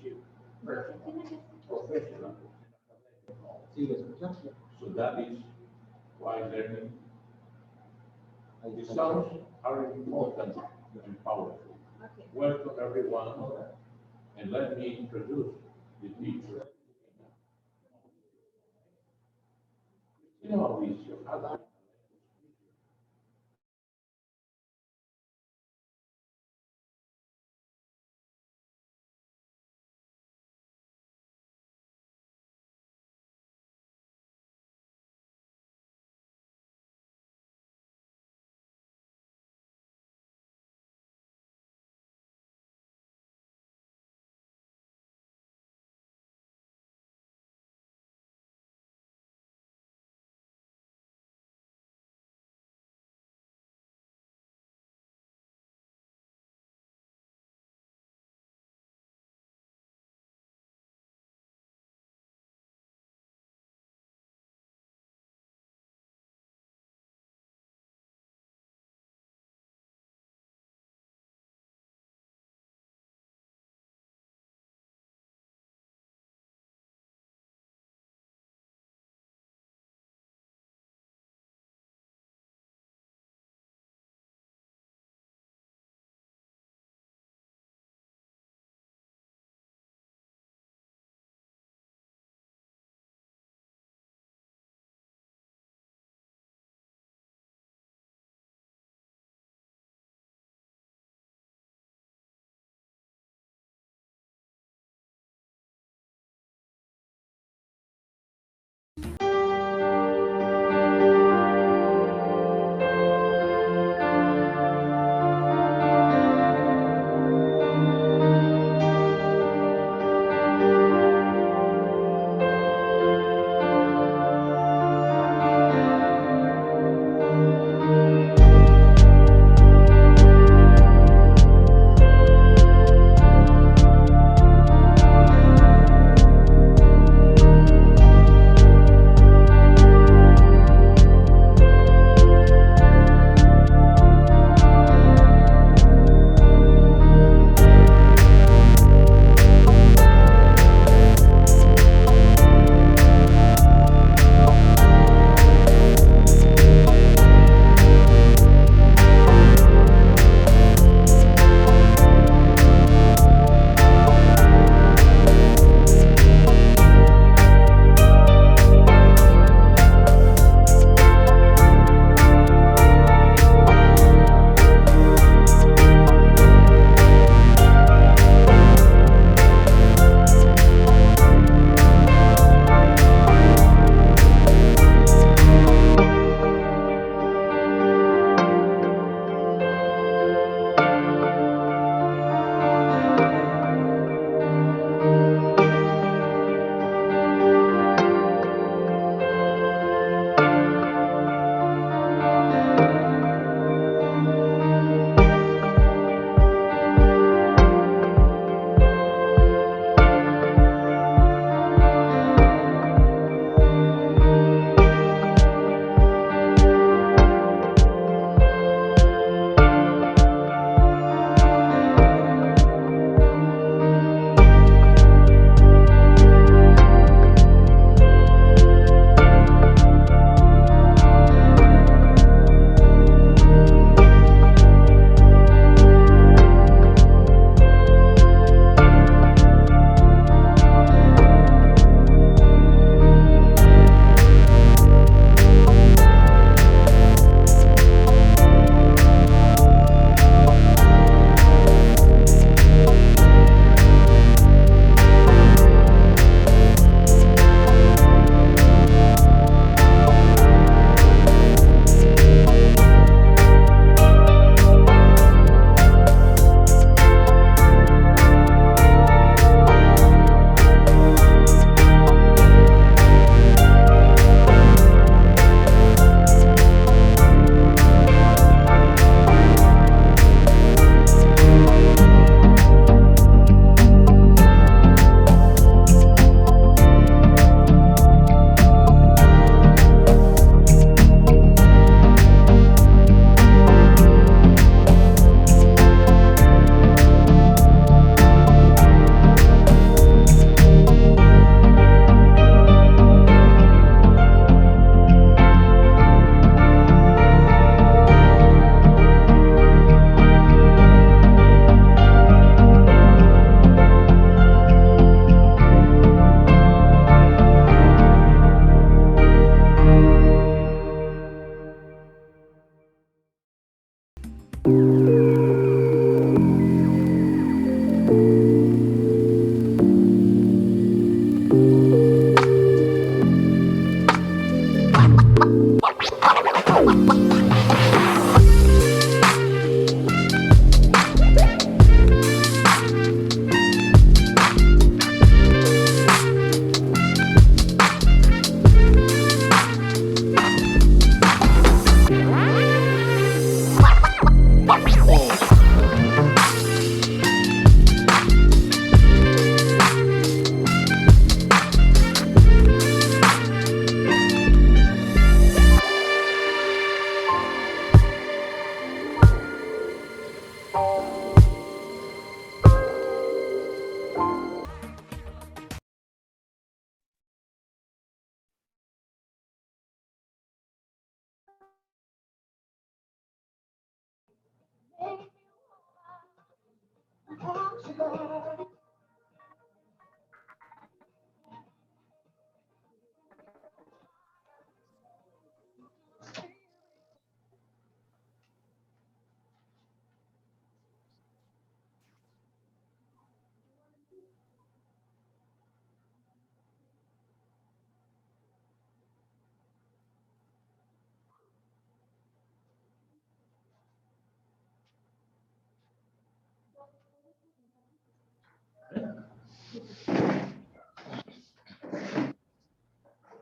chief personal, professional. So that is why learning the sounds are important and powerful. Welcome everyone, and let me introduce the teacher. Cristina Mauricio,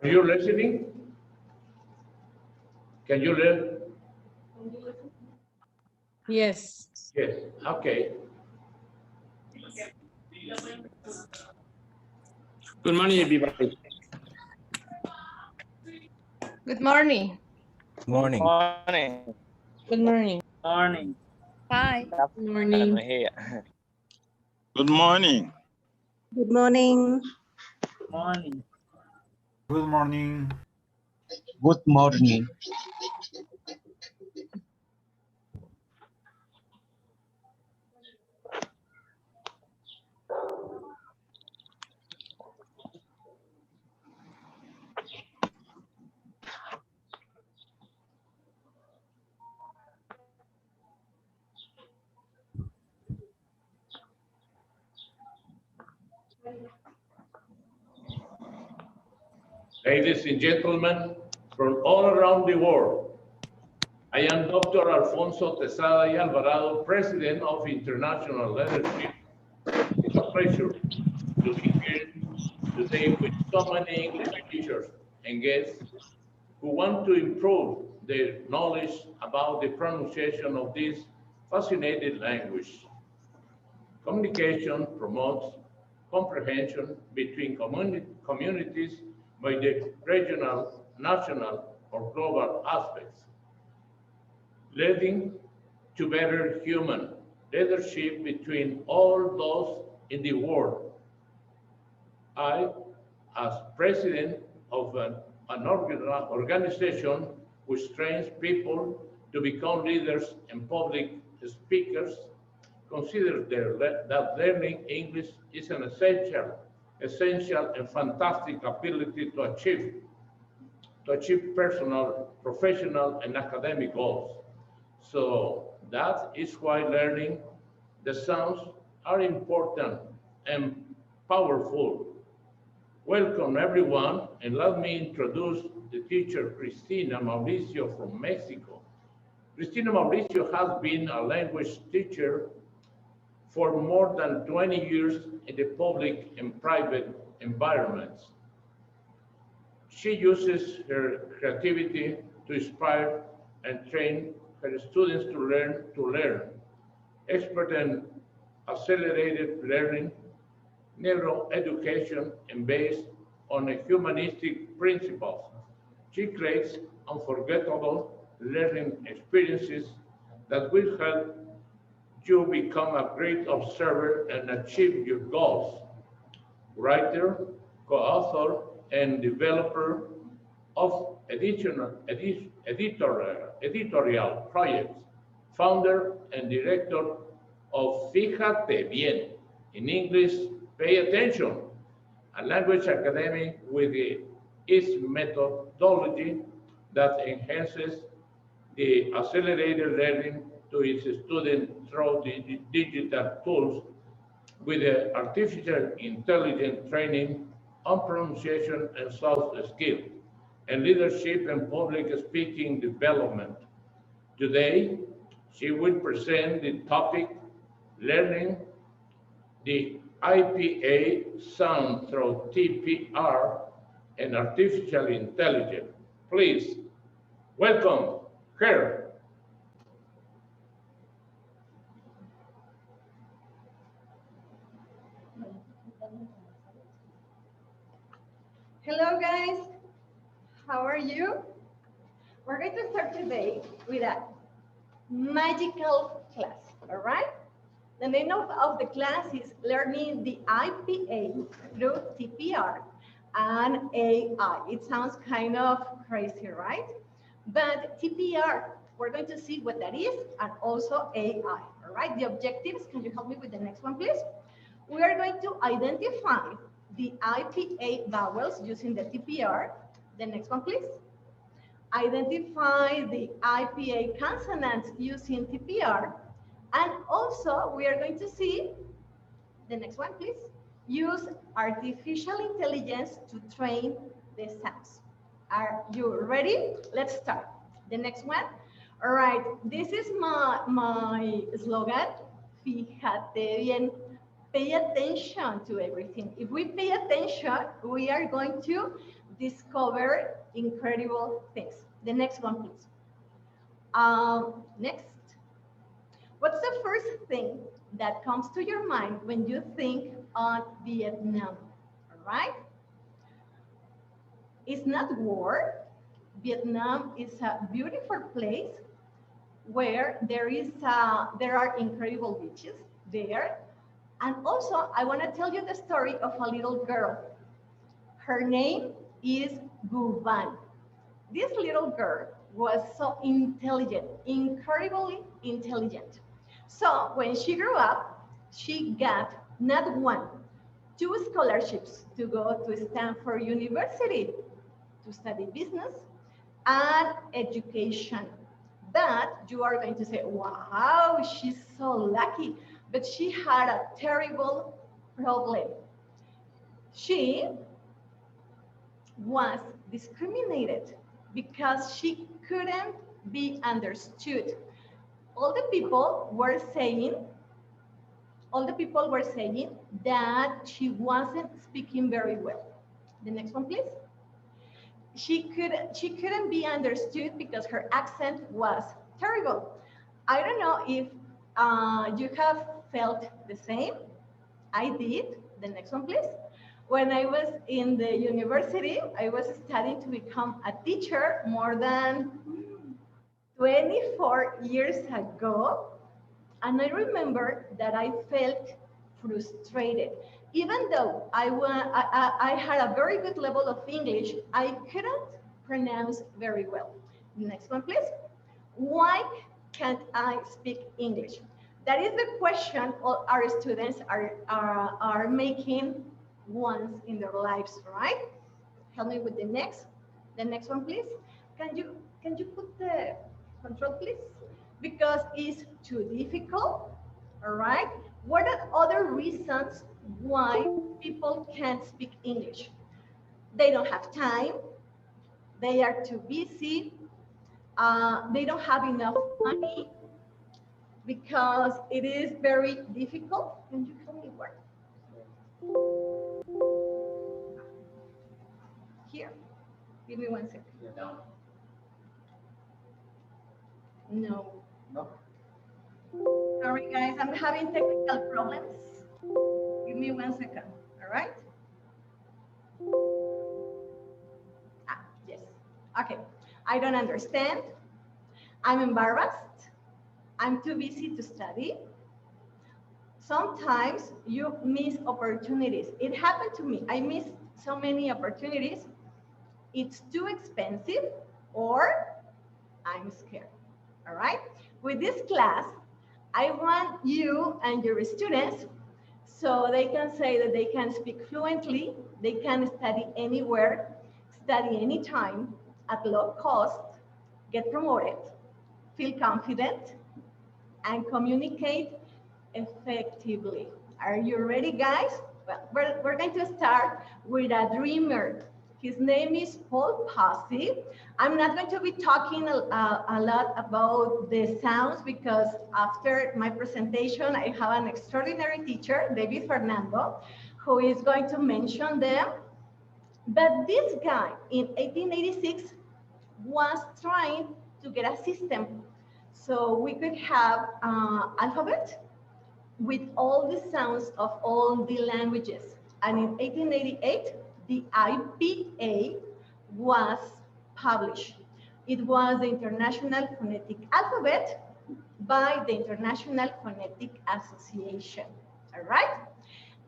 Are you listening? Can you learn? Yes. Yes, okay. Good morning, everybody. Good morning. Morning. Morning. Good morning. Morning. Hi. Good I'm morning. here. Good morning. Good morning. Morning. Good morning. Good morning. Ladies and gentlemen, from all around the world, I am Dr. Alfonso Tesada y Alvarado, President of International Leadership. It's a pleasure to be here today with so many English teachers and guests who want to improve their knowledge about the pronunciation of this fascinating language. Communication promotes comprehension between communities by the regional, national, or global aspects, leading to better human leadership between all those in the world. I, as president of an organization which trains people to become leaders and public speakers, consider that learning English is an essential and fantastic ability to achieve personal, professional, and academic goals. So that is why learning the sounds are important and powerful. Welcome everyone, and let me introduce the teacher Cristina Mauricio from Mexico. Cristina Mauricio has been a language teacher for more than 20 years in the public and private environments. She uses her creativity to inspire and train her students to learn. Expert in accelerated learning, neuroeducation, and based on humanistic principles. She creates unforgettable learning experiences that will help you become a great observer and achieve your goals. Writer, co-author, and developer of editorial projects, founder and director of Fíjate Bien, in English, pay attention, a language academy with its methodology that enhances the accelerated learning to its students through the digital tools with the artificial intelligence training on pronunciation and soft skills, and leadership and public speaking development. Today, she will present the topic learning the IPA sound through TPR and artificial intelligence. Please welcome her. Hello, guys. How are you? We're going to start today with a magical class, all right? The name of the class is Learning the IPA through TPR and AI. It sounds kind of crazy, right? But TPR, we're going to see what that is, and also AI, all right? The objectives, can you help me with the next one, please? We are going to identify the IPA vowels using the TPR. The next one, please. Identify the IPA consonants using TPR. And also, we are going to see, the next one, please, use artificial intelligence to train the sounds. Are you ready? Let's start. The next one. All right, this is my slogan. Fíjate bien. Pay attention to everything. If we pay attention, we are going to discover incredible things. The next one, please. Next. What's the first thing that comes to your mind when you think on Vietnam? All right? It's not war. Vietnam is a beautiful place where there are incredible beaches there. And also, I want to tell you the story of a little girl. Her name is Guvan. This little girl was so intelligent, incredibly intelligent. So when she grew up, she got not one, two scholarships to go to Stanford University to study business and education. But you are going to say, wow, she's so lucky. But she had a terrible problem. She was discriminated because she couldn't be understood. All the people were saying that she wasn't speaking very well. The next one, please. She couldn't be understood because her accent was terrible. I don't know if you have felt the same. I did. The next one, please. When I was in the university, I was studying to become a teacher more than 24 years ago. And I remember that I felt frustrated. Even though I had a very good level of English, I couldn't pronounce very well. Next one, please. Why can't I speak English? That is the question all our students are making once in their lives, right? Help me with the next one, please. Can you put the control, please? Because it's too difficult, all right? What are other reasons why people can't speak English? They don't have time, they are too busy, they don't have enough money, because it is very difficult. Can you tell me where? Here. Give me 1 second. No. No. No. Sorry, guys, I'm having technical problems. Give me 1 second. All right. Yes. Okay. I don't understand. I'm embarrassed. I'm too busy to study. Sometimes you miss opportunities. It happened to me. I missed so many opportunities. It's too expensive, or I'm scared. All right? With this class, I want you and your students so they can say that they can speak fluently, they can study anywhere, study anytime, at low cost, get promoted, feel confident, and communicate effectively. Are you ready, guys? Well, we're going to start with a dreamer. His name is Paul Posse. I'm not going to be talking a lot about the sounds because after my presentation, I have an extraordinary teacher, Dapher Fernando, who is going to mention them. But this guy in 1886 was trying to get a system so we could have alphabet with all the sounds of all the languages. And in 1888, the IPA was published. It was the International Phonetic Alphabet by the International Phonetic Association, all right?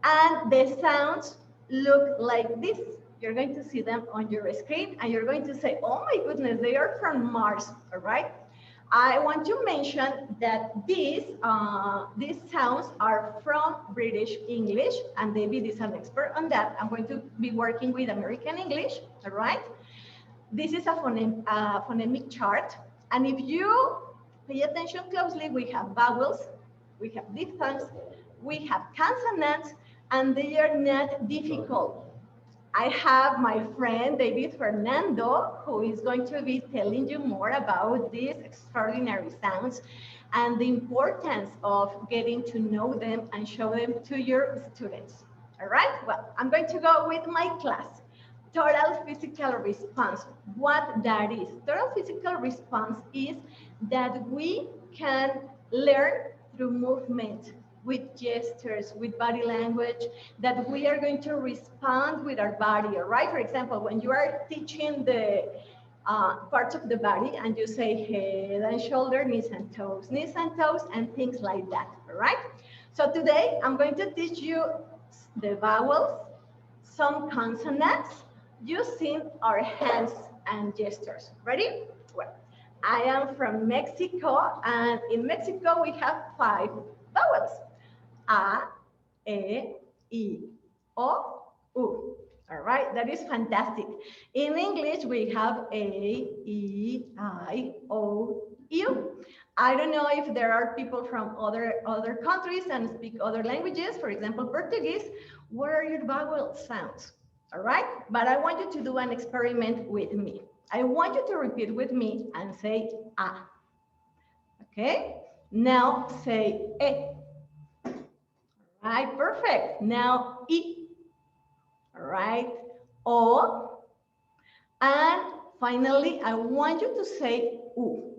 And the sounds look like this. You're going to see them on your screen and you're going to say, oh my goodness, they are from Mars, all right? I want to mention that these sounds are from British English, and David is an expert on that. I'm going to be working with American English, all right? This is a phonemic chart, and if you pay attention closely, we have vowels, we have diphthongs, we have consonants, and they are not difficult. I have my friend Dapher Fernando, who is going to be telling you more about these extraordinary sounds and the importance of getting to know them and show them to your students. All right, well, I'm going to go with my class. Total physical response, what that is. Total physical response is that we can learn through movement, with gestures, with body language, that we are going to respond with our body, all right? For example, when you are teaching the parts of the body and you say head and shoulder, knees and toes, and things like that, all right? So today, I'm going to teach you the vowels, some consonants, using our hands and gestures. Ready? Well, I am from Mexico, and in Mexico, we have 5 vowels. A, E, I, O, U. All right, that is fantastic. In English, we have A, E, I, O, U. I don't know if there are people from other countries and speak other languages, for example, Portuguese. What are your vowel sounds? All right, but I want you to do an experiment with me. I want you to repeat with me and say A. Okay, now say E. All right, perfect. Now I. All right, O. And finally, I want you to say U.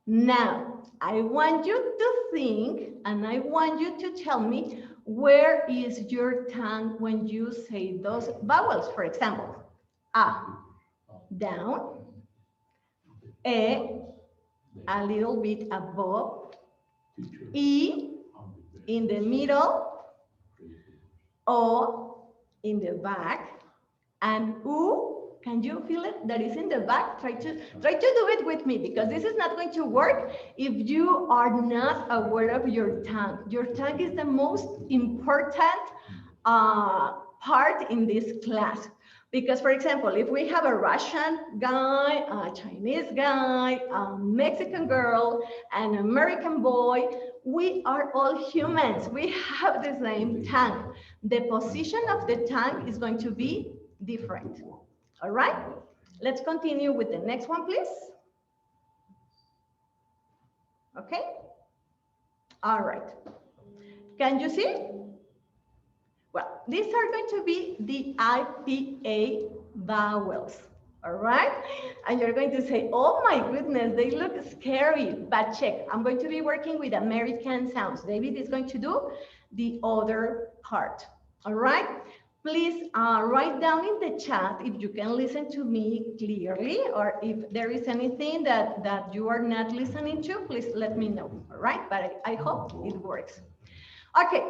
Now, I want you to think and I want you to tell me where is your tongue when you say those vowels. For example, A, down, E, a little bit above, I, in the middle, O, in the back, and U, can you feel it? That is in the back. Try to do it with me, because this is not going to work if you are not aware of your tongue. Your tongue is the most important part in this class. Because, for example, if we have a Russian guy, a Chinese guy, a Mexican girl, an American boy, we are all humans. We have the same tongue. The position of the tongue is going to be different. All right? Let's continue with the next one, please. Okay? All right. Can you see? Well, these are going to be the IPA vowels, all right? And you're going to say, oh my goodness, they look scary, but check. I'm going to be working with American sounds. David is going to do the other part, all right? Please write down in the chat if you can listen to me clearly, or if there is anything that you are not listening to, please let me know, all right? But I hope it works. Okay.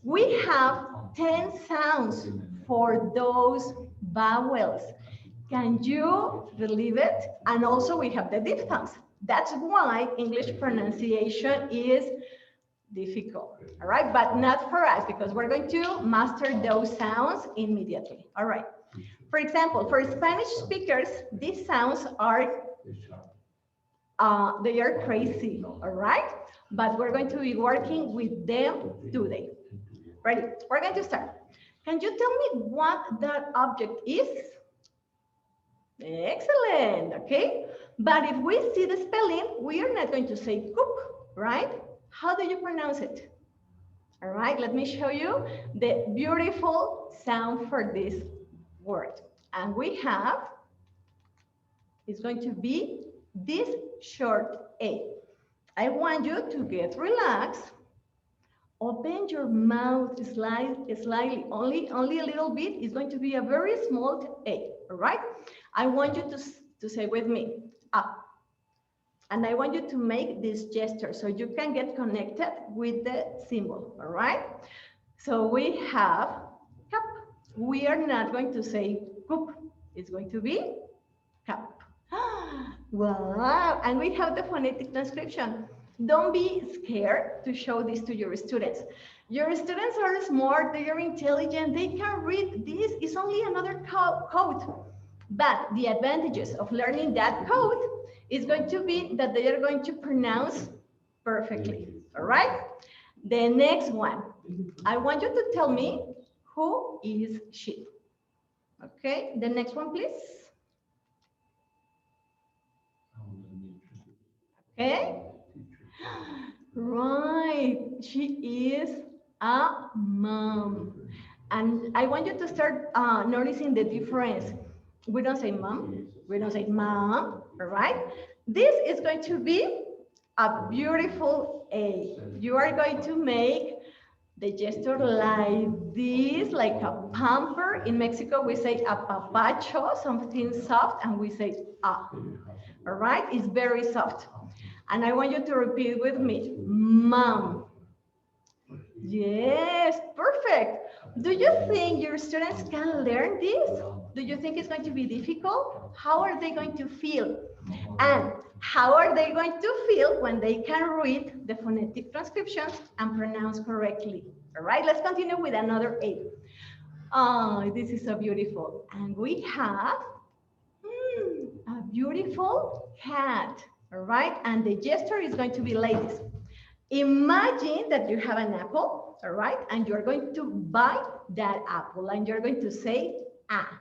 We have 10 sounds for those vowels. Can you believe it? And also we have the diphthongs. That's why English pronunciation is difficult, all right? But not for us, because we're going to master those sounds immediately, all right? For example, for Spanish speakers, these sounds are, they are crazy, all right? But we're going to be working with them today. Ready? We're going to start. Can you tell me what that object is? Excellent, okay? But if we see the spelling, we are not going to say cook, right? How do you pronounce it? All right, let me show you the beautiful sound for this word. And we have, it's going to be this short A. I want you to get relaxed. Open your mouth slightly, only a little bit. It's going to be a very small A, all right? I want you to say with me, ah. And I want you to make this gesture so you can get connected with the symbol, all right? So we have cup. We are not going to say cup. It's going to be cup. Wow, and we have the phonetic transcription. Don't be scared to show this to your students. Your students are smart, they are intelligent, they can read this. It's only another code. But the advantages of learning that code is going to be that they are going to pronounce perfectly, all right? The next one, I want you to tell me who is she. Okay, the next one, please. Okay, right, she is a mom. And I want you to start noticing the difference. We don't say mom, we don't say mom, all right? This is going to be a beautiful A. You are going to make the gesture like this, like a pamper. In Mexico, we say a papacho, something soft, and we say ah. All right, it's very soft. And I want you to repeat with me, mom. Yes, perfect. Do you think your students can learn this? Do you think it's going to be difficult? How are they going to feel? And how are they going to feel when they can read the phonetic transcriptions and pronounce correctly? All right, let's continue with another A. Oh, this is so beautiful. And we have a beautiful cat, all right? And the gesture is going to be like this. Imagine that you have an apple, all right? And you're going to bite that apple and you're going to say, ah.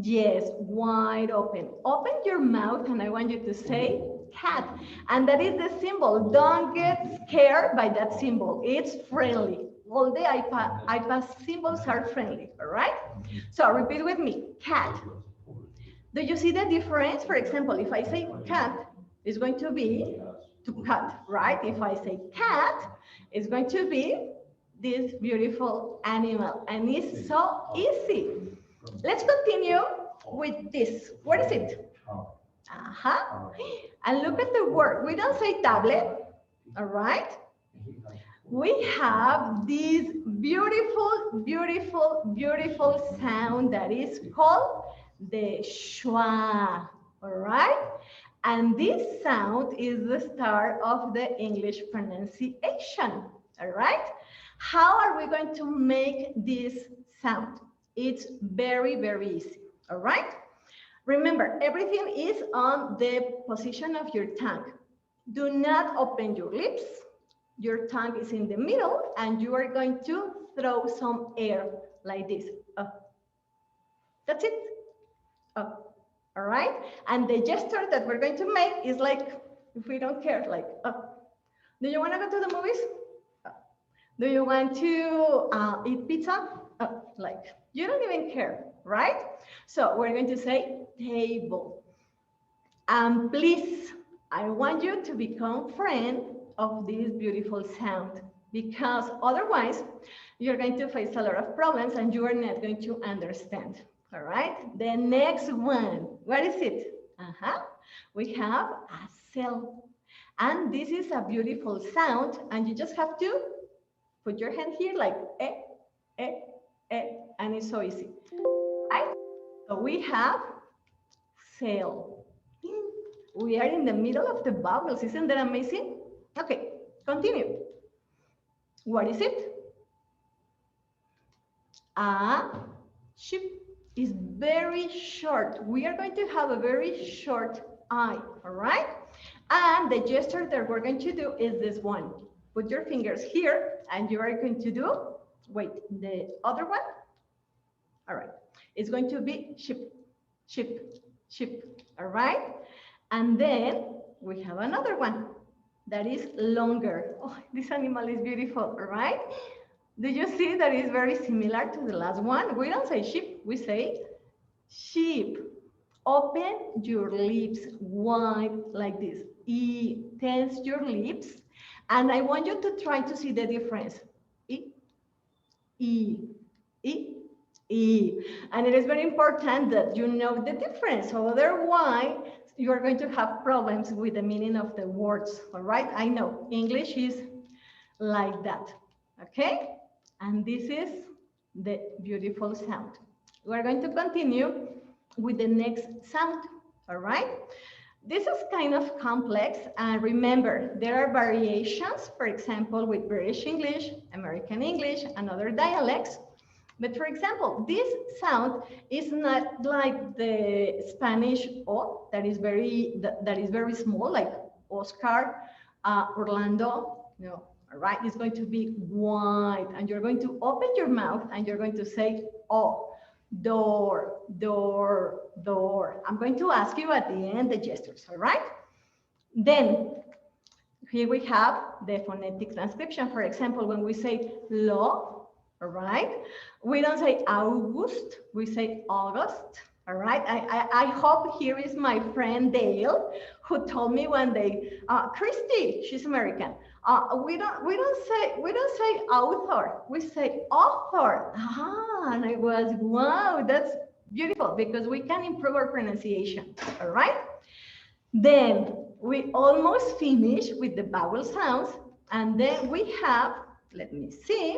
Yes, wide open. Open your mouth and I want you to say cat. And that is the symbol. Don't get scared by that symbol. It's friendly. All the iPad symbols are friendly, all right? So repeat with me, cat. Do you see the difference? For example, if I say cat, it's going to be to cut, right? If I say cat, it's going to be this beautiful animal. And it's so easy. Let's continue with this. What is it? And look at the word. We don't say tablet, all right? We have this beautiful, beautiful, beautiful sound that is called the schwa, all right? And this sound is the start of the English pronunciation, all right? How are we going to make this sound? It's very, very easy, all right? Remember, everything is on the position of your tongue. Do not open your lips. Your tongue is in the middle and you are going to throw some air like this. That's it. All right? And the gesture that we're going to make is like, if we don't care, like, do you want to go to the movies? Do you want to eat pizza? Like, you don't even care, right? So we're going to say table. And please, I want you to become friend of this beautiful sound, because otherwise you're going to face a lot of problems and you are not going to understand. All right, the next one, what is it? We have a cell. And this is a beautiful sound, and you just have to put your hand here like and it's so easy, right? So we have cell. We are in the middle of the vowels, isn't that amazing? Okay, continue. What is it? A sheep is very short. We are going to have a very short I, all right? And the gesture that we're going to do is this one. Put your fingers here and you are going to do, wait, the other one? All right, it's going to be sheep, sheep, sheep, all right? And then we have another one that is longer. Oh, this animal is beautiful, all right? Do you see that is very similar to the last one? We don't say sheep, we say sheep. Open your lips wide like this. Tense your lips. And I want you to try to see the difference. E. And it is very important that you know the difference. Otherwise, you are going to have problems with the meaning of the words, all right? I know English is like that, okay? And this is the beautiful sound. We're going to continue with the next sound, all right? This is kind of complex, and remember, there are variations, for example, with British English, American English, and other dialects. But for example, this sound is not like the Spanish O that is very small, like Oscar, Orlando. No, all right. It's going to be wide, and you're going to open your mouth and you're going to say O, door, door, door. I'm going to ask you at the end the gestures. All right. Then here we have the phonetic transcription. For example, when we say lo. All right, we don't say August, we say August. All right, I hope here is my friend Dale, who told me one day, Christy, she's American. We don't say author, we say author. And I was, wow, that's beautiful, because we can improve our pronunciation. All right, then we almost finish with the vowel sounds, and then we have, let me see.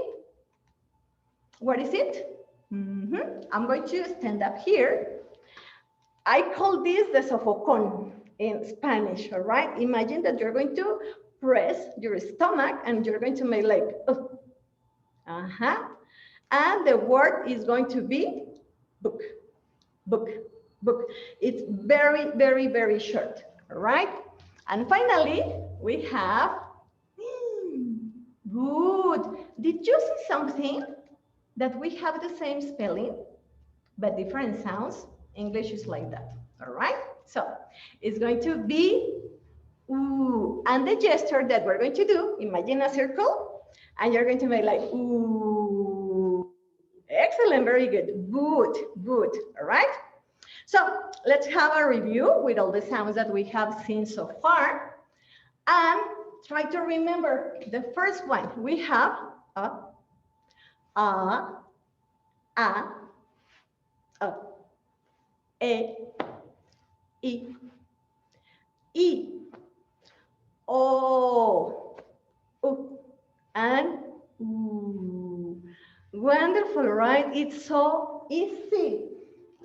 What is it? I'm going to stand up here. I call this the sofocón in Spanish, all right? Imagine that you're going to press your stomach and you're going to make like, and the word is going to be book, book, book. It's very, very, very short, all right? And finally, we have, good. Did you see something? That we have the same spelling, but different sounds. English is like that, all right? So it's going to be ooh, and the gesture that we're going to do, imagine a circle, and you're going to make like ooh. Excellent, very good, good, good, all right? So let's have a review with all the sounds that we have seen so far, and try to remember the first one. We have a, e, o, u, and oo. Wonderful, right? It's so easy.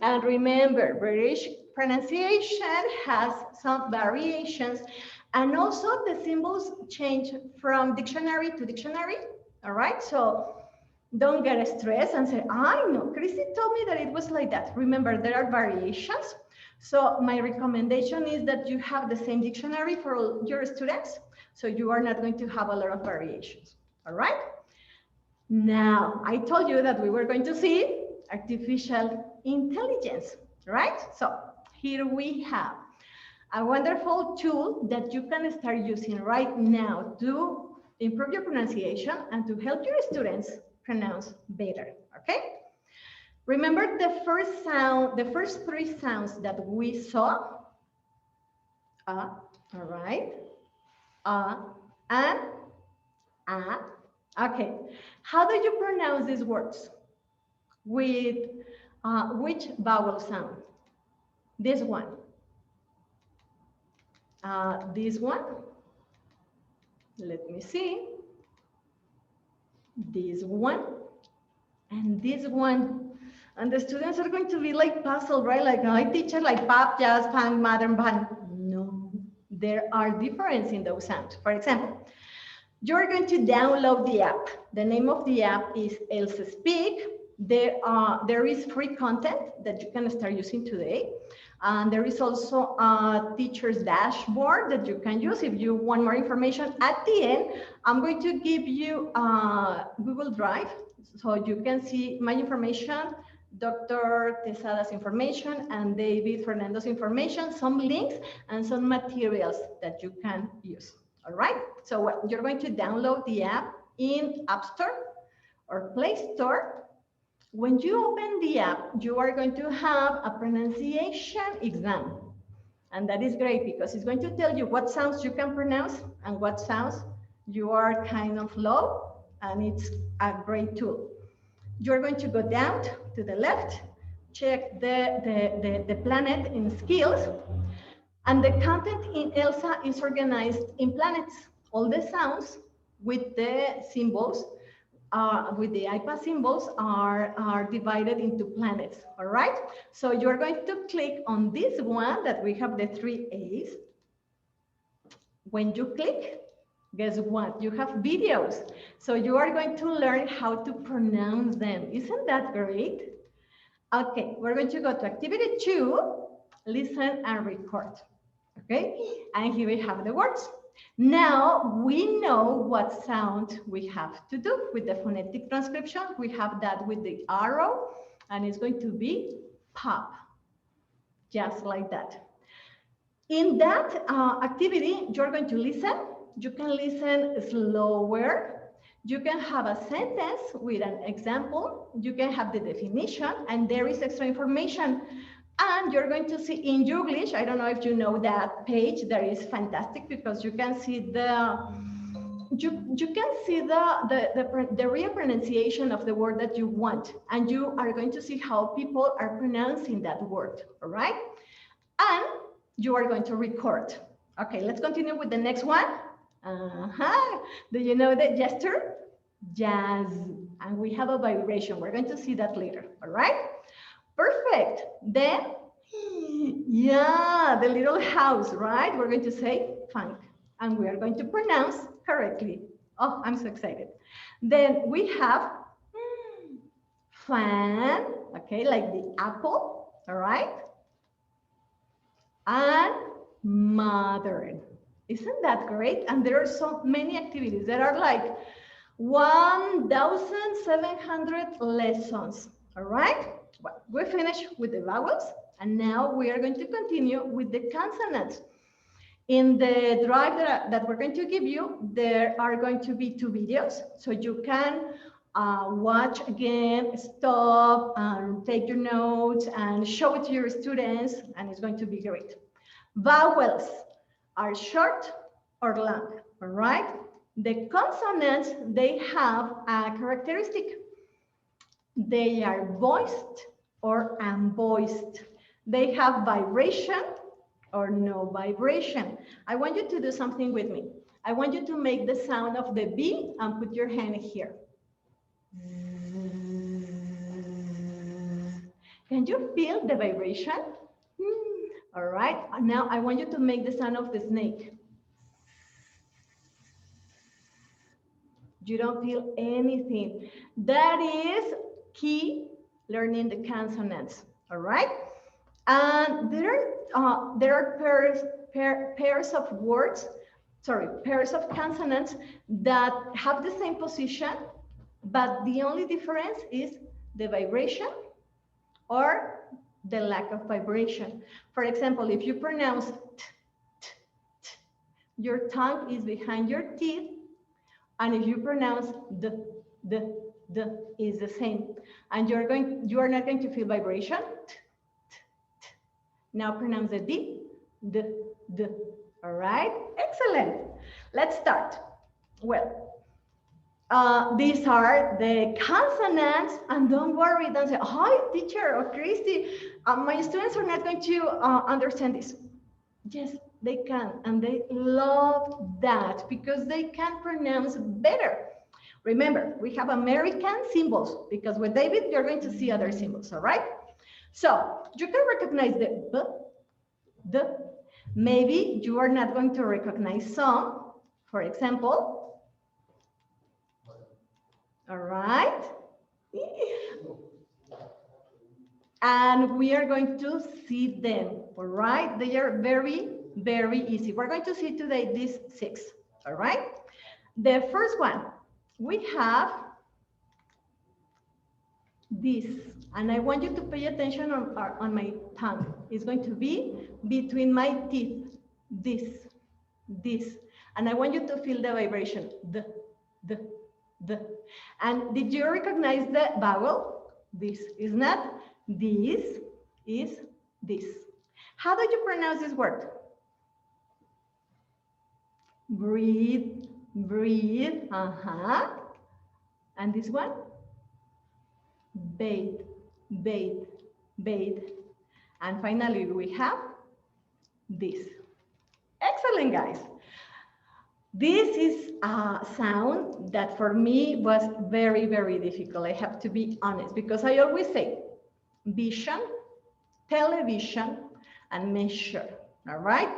And remember, British pronunciation has some variations, and also the symbols change from dictionary to dictionary, all right? So don't get stressed and say, I know, Christy told me that it was like that. Remember, there are variations. So my recommendation is that you have the same dictionary for all your students, so you are not going to have a lot of variations, all right? Now, I told you that we were going to see artificial intelligence, right? So here we have a wonderful tool that you can start using right now to improve your pronunciation and to help your students pronounce better, okay? Remember the first sound, the first three sounds that we saw? All right, and okay. How do you pronounce these words? With which vowel sound? This one. This one. Let me see. This one. And this one. And the students are going to be like puzzled, right? Like, I teacher like pap, jazz, pan, modern, pan. No, there are differences in those sounds. For example, you're going to download the app. The name of the app is Else Speak. There is free content that you can start using today. And there is also a teacher's dashboard that you can use if you want more information. At the end, I'm going to give you Google Drive so you can see my information, Dr. Tesada's information, and David Fernando's information, some links and some materials that you can use. All right, so you're going to download the app in App Store or Play Store. When you open the app, you are going to have a pronunciation exam. And that is great because it's going to tell you what sounds you can pronounce and what sounds you are kind of low, and it's a great tool. You're going to go down to the left, check the planet in skills, And the content in ELSA is organized in planets. All the sounds with the symbols, with the iPad symbols are divided into planets, all right? So you're going to click on this one that we have the 3 A's. When you click, guess what? You have videos. So you are going to learn how to pronounce them. Isn't that great? Okay, we're going to go to activity 2, listen and record. Okay, and here we have the words. Now we know what sound we have to do with the phonetic transcription. We have that with the arrow, and it's going to be pop, just like that. In that activity, you're going to listen. You can listen slower. You can have a sentence with an example. You can have the definition, and there is extra information. And you're going to see in English, I don't know if you know that page, that is fantastic because you can see the real pronunciation of the word that you want. And you are going to see how people are pronouncing that word, all right? And you are going to record. Okay, let's continue with the next one. Do you know the gesture? Jazz. And we have a vibration. We're going to see that later, all right? Perfect. Then, yeah, the little house, right? We're going to say funk, and we are going to pronounce correctly. Oh, I'm so excited. Then we have fan, okay, like the apple, all right? And modern. Isn't that great? And there are so many activities. There are like 1,700 lessons, all right? Well, we finished with the vowels, and now we are going to continue with the consonants. In the drive that we're going to give you, there are going to be 2 videos, so you can watch again, stop, take your notes, and show it to your students, and it's going to be great. Vowels are short or long, all right? The consonants, they have a characteristic. They are voiced or unvoiced. They have vibration or no vibration. I want you to do something with me. I want you to make the sound of the B and put your hand here. Can you feel the vibration? All right, now I want you to make the sound of the snake. You don't feel anything. That is key learning the consonants, all right? And there are pairs of words, pairs of consonants that have the same position, but the only difference is the vibration or the lack of vibration. For example, if you pronounce t, t, t, your tongue is behind your teeth, and if you pronounce the is the same, and you are not going to feel vibration. Now pronounce the d, the. All right, excellent. Let's start. Well, these are the consonants, and don't worry, don't say, hi, teacher or Christy, my students are not going to understand this. Yes, they can, and they love that because they can pronounce better. Remember, we have American symbols because with David, you're going to see other symbols, all right? So you can recognize the. Maybe you are not going to recognize some, for example. All right. And we are going to see them, all right? They are very, very easy. We're going to see today these 6, all right? The first one, we have this, and I want you to pay attention on my tongue. It's going to be between my teeth, this, and I want you to feel the vibration, the. And did you recognize the vowel? This is not, this is this. How do you pronounce this word? Breathe, breathe, And this one? Bathe, bathe, bathe. And finally, we have this. Excellent, guys. This is a sound that for me was very, very difficult. I have to be honest, because I always say vision, television, and measure, all right?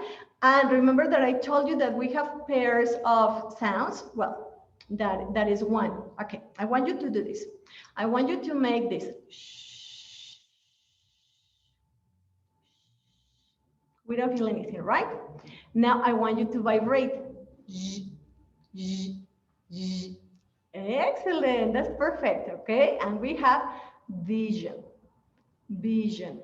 And remember that I told you that we have pairs of sounds. Well, that is one. Okay, I want you to do this. I want you to make this. We don't feel anything, right? Now I want you to vibrate. Excellent, that's perfect, okay? And we have vision, vision.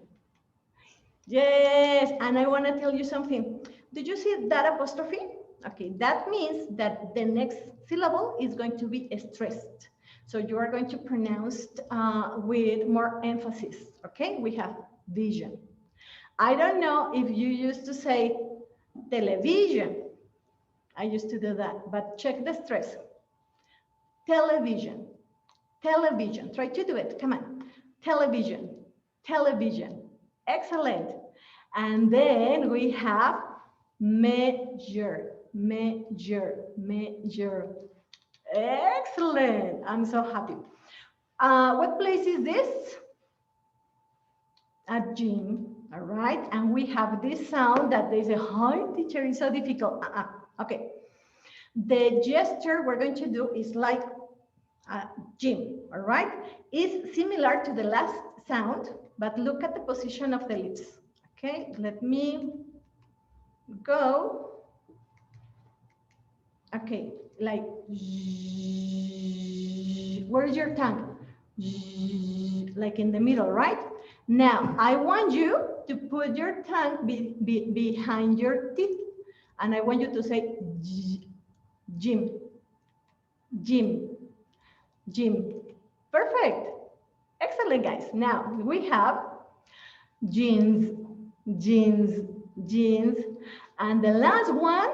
Yes, and I want to tell you something. Did you see that apostrophe? Okay, that means that the next syllable is going to be stressed. So you are going to pronounce with more emphasis, okay? We have vision. I don't know if you used to say television. I used to do that, but check the stress. Television, television. Try to do it, come on. Television, television. Excellent. And then we have measure, measure, measure. Excellent. I'm so happy. What place is this? At gym, all right? And we have this sound that they say, hi, teacher, it's so difficult. Okay. The gesture we're going to do is like gym, all right? It's similar to the last sound, but look at the position of the lips. Okay, let me go. Okay, like, where is your tongue? Like in the middle, right? Now, I want you to put your tongue behind your teeth, and I want you to say gym, gym, gym. Perfect. Excellent, guys. Now, we have jeans, jeans, jeans, and the last one,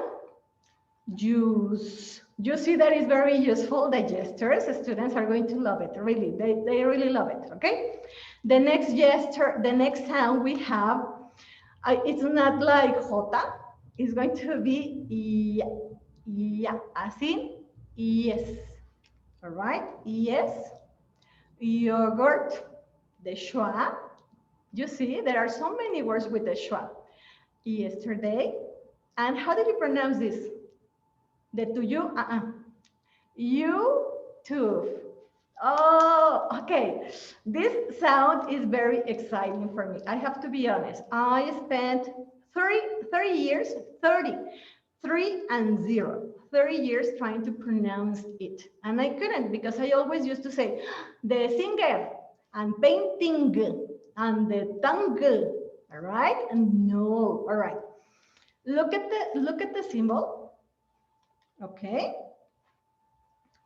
juice. You see that is very useful, the gestures. Students are going to love it, really. They really love it, okay? The next gesture, the next sound we have, it's not like J, it's going to be yeah, as in yes, all right? Yes, yogurt, the schwa. You see, there are so many words with the schwa. Yesterday, and how did you pronounce this? The to you, YouTube. Oh, okay. This sound is very exciting for me. I have to be honest. I spent 30 years, 3 and 0, 30 years trying to pronounce it. And I couldn't, because I always used to say the singer and painting and the tongue. All right? And no, all right. Look at the symbol. Okay.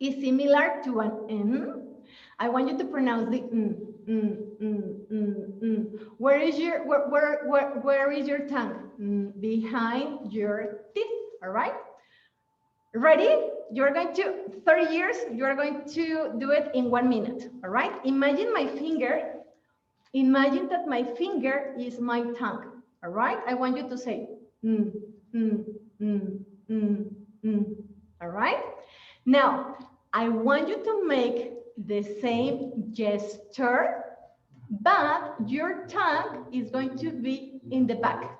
Is similar to an N. I want you to pronounce the Where is your tongue? Behind your teeth, all right? Ready? You're going to, 30 years, you're going to do it in 1 minute, all right? Imagine my finger. Imagine that my finger is my tongue, all right? I want you to say, all right? Now, I want you to make the same gesture, but your tongue is going to be in the back.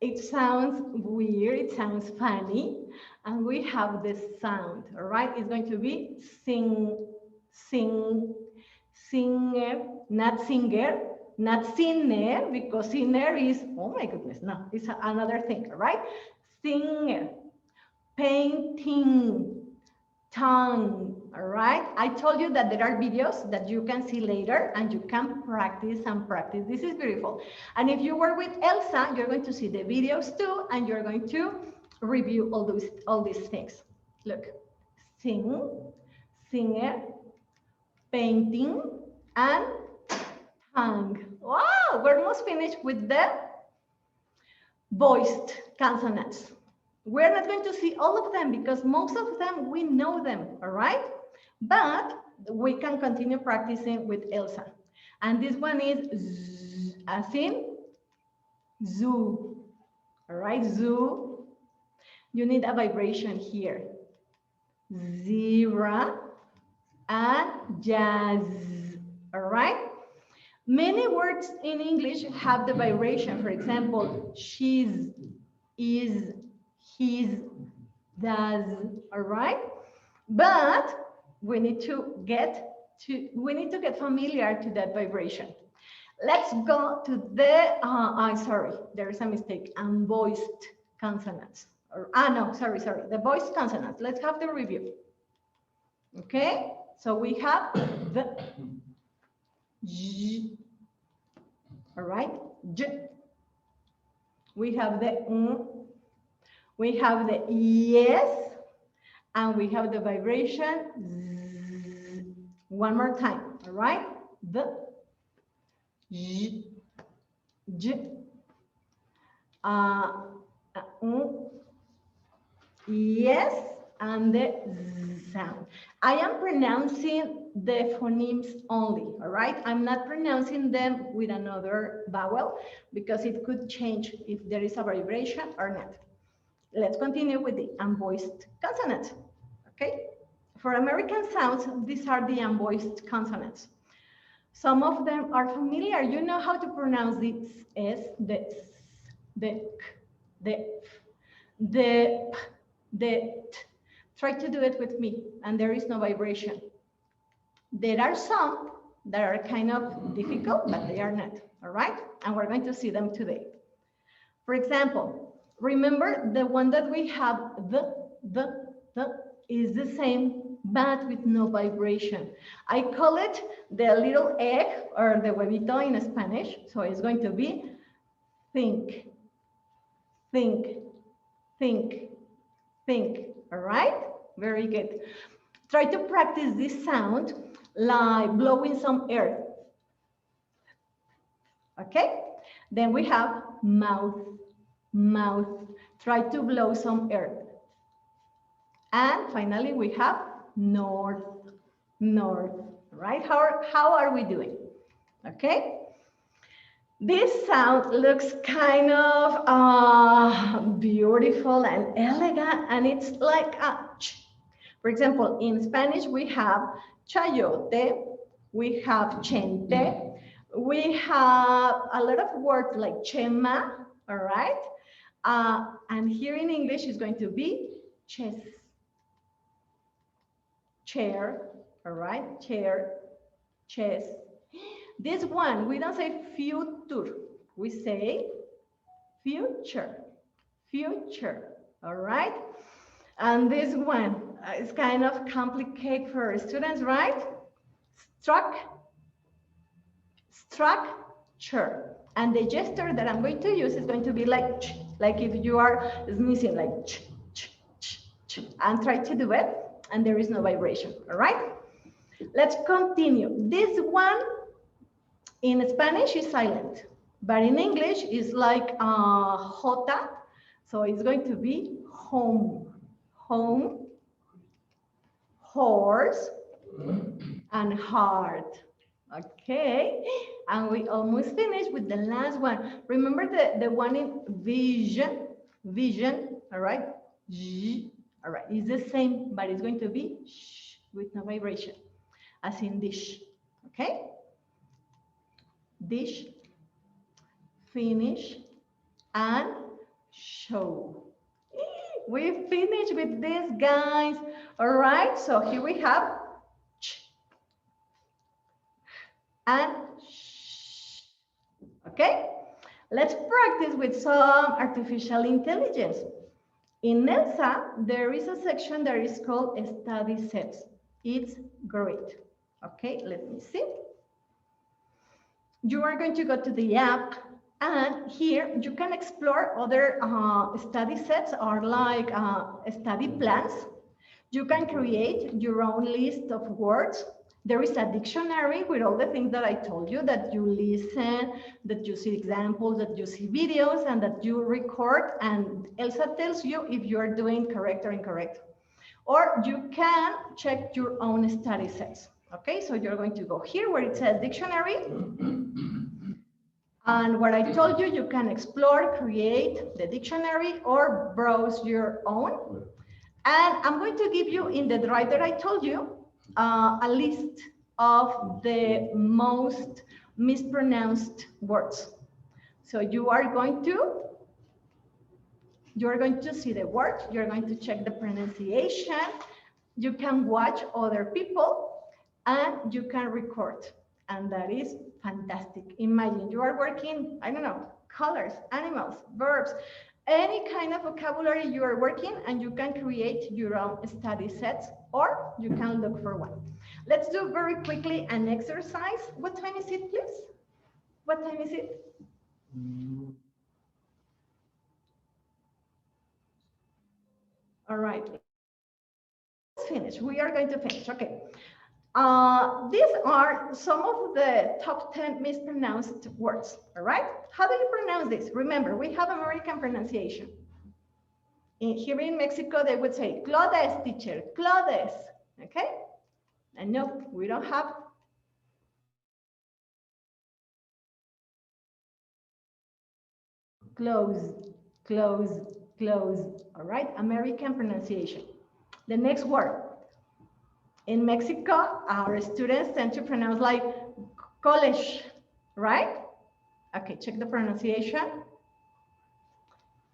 It sounds weird, it sounds funny, and we have this sound, all right? It's going to be sing, sing, singer, not singer, not sinner, because sinner is, oh my goodness, no, it's another thing, all right? Singer, painting, tongue, all right? I told you that there are videos that you can see later and you can practice and practice. This is beautiful. And if you were with Elsa, you're going to see the videos too, and you're going to review all these things. Look, sing, singer, painting, and tongue. Wow, we're almost finished with the voiced consonants. We're not going to see all of them because most of them, we know them, all right? But we can continue practicing with Elsa. And this one is z, as in zoo. All right, zoo. You need a vibration here. Zebra and jazz. All right. Many words in English have the vibration. For example, she's, is, his, does. All right. But we need to get familiar to that vibration. Let's go to the, sorry, there is a mistake, unvoiced consonants. The voiced consonants. Let's have the review. Okay, so we have the J, all right, J. We have the we have the yes, and we have the vibration Z. One more time, all right, the J, J, yes, and the Z sound. I am pronouncing the phonemes only, all right? I'm not pronouncing them with another vowel because it could change if there is a vibration or not. Let's continue with the unvoiced consonants, okay? For American sounds, these are the unvoiced consonants. Some of them are familiar. You know how to pronounce this S, the S, the K, the F, the P, the T. Try to do it with me, and there is no vibration. There are some that are kind of difficult, but they are not, all right? And we're going to see them today. For example, remember the one that we have, the is the same, but with no vibration. I call it the little egg or the huevito in Spanish. So it's going to be think, think, think, think, all right? Very good. Try to practice this sound like blowing some air. Okay? Then we have mouth, mouth. Try to blow some air. And finally, we have north, north, right? How are we doing? Okay? This sound looks kind of beautiful and elegant, and it's like a ch. For example, in Spanish, we have chayote, we have chente, we have a lot of words like chema, all right? And here in English is going to be chess, chair, all right? Chair, chess. This one, we don't say future, we say future, future, all right? And this one is kind of complicated for students, right? Structure. And the gesture that I'm going to use is going to be like if you are sneezing, like and try to do it, and there is no vibration, all right? Let's continue. This one in Spanish is silent, but in English is like jota, so it's going to be home, home, horse, and heart. Okay, and we almost finished with the last one. Remember the one in vision, vision, all right? All right, it's the same, but it's going to be sh with no vibration, as in dish, okay? Dish, finish, and show. We finished with this, guys. All right, so here we have ch and sh. Okay, let's practice with some artificial intelligence. In NELSA, there is a section that is called study sets. It's great. Okay, let me see. You are going to go to the app, and here you can explore other study sets or like study plans. You can create your own list of words. There is a dictionary with all the things that I told you, that you listen, that you see examples, that you see videos, and that you record, and Elsa tells you if you're doing correct or incorrect. Or you can check your own study sets. Okay, so you're going to go here where it says dictionary. And what I told you, you can explore, create the dictionary or browse your own. And I'm going to give you in the drive that I told you a list of the most mispronounced words. So you are going to see the word, you're going to check the pronunciation, you can watch other people, and you can record. And that is fantastic. Imagine you are working, I don't know, colors, animals, verbs, any kind of vocabulary you are working, and you can create your own study sets, or you can look for one. Let's do very quickly an exercise. What time is it, please? What time is it? All right. Let's finish. We are going to finish. Okay. These are some of the top 10 mispronounced words. All right. How do you pronounce this? Remember, we have American pronunciation. Here in Mexico, they would say Clodes, teacher, Clodes. Okay. And no, we don't have. Close, close, close. All right. American pronunciation. The next word. In Mexico, our students tend to pronounce like college, right? Okay, check the pronunciation.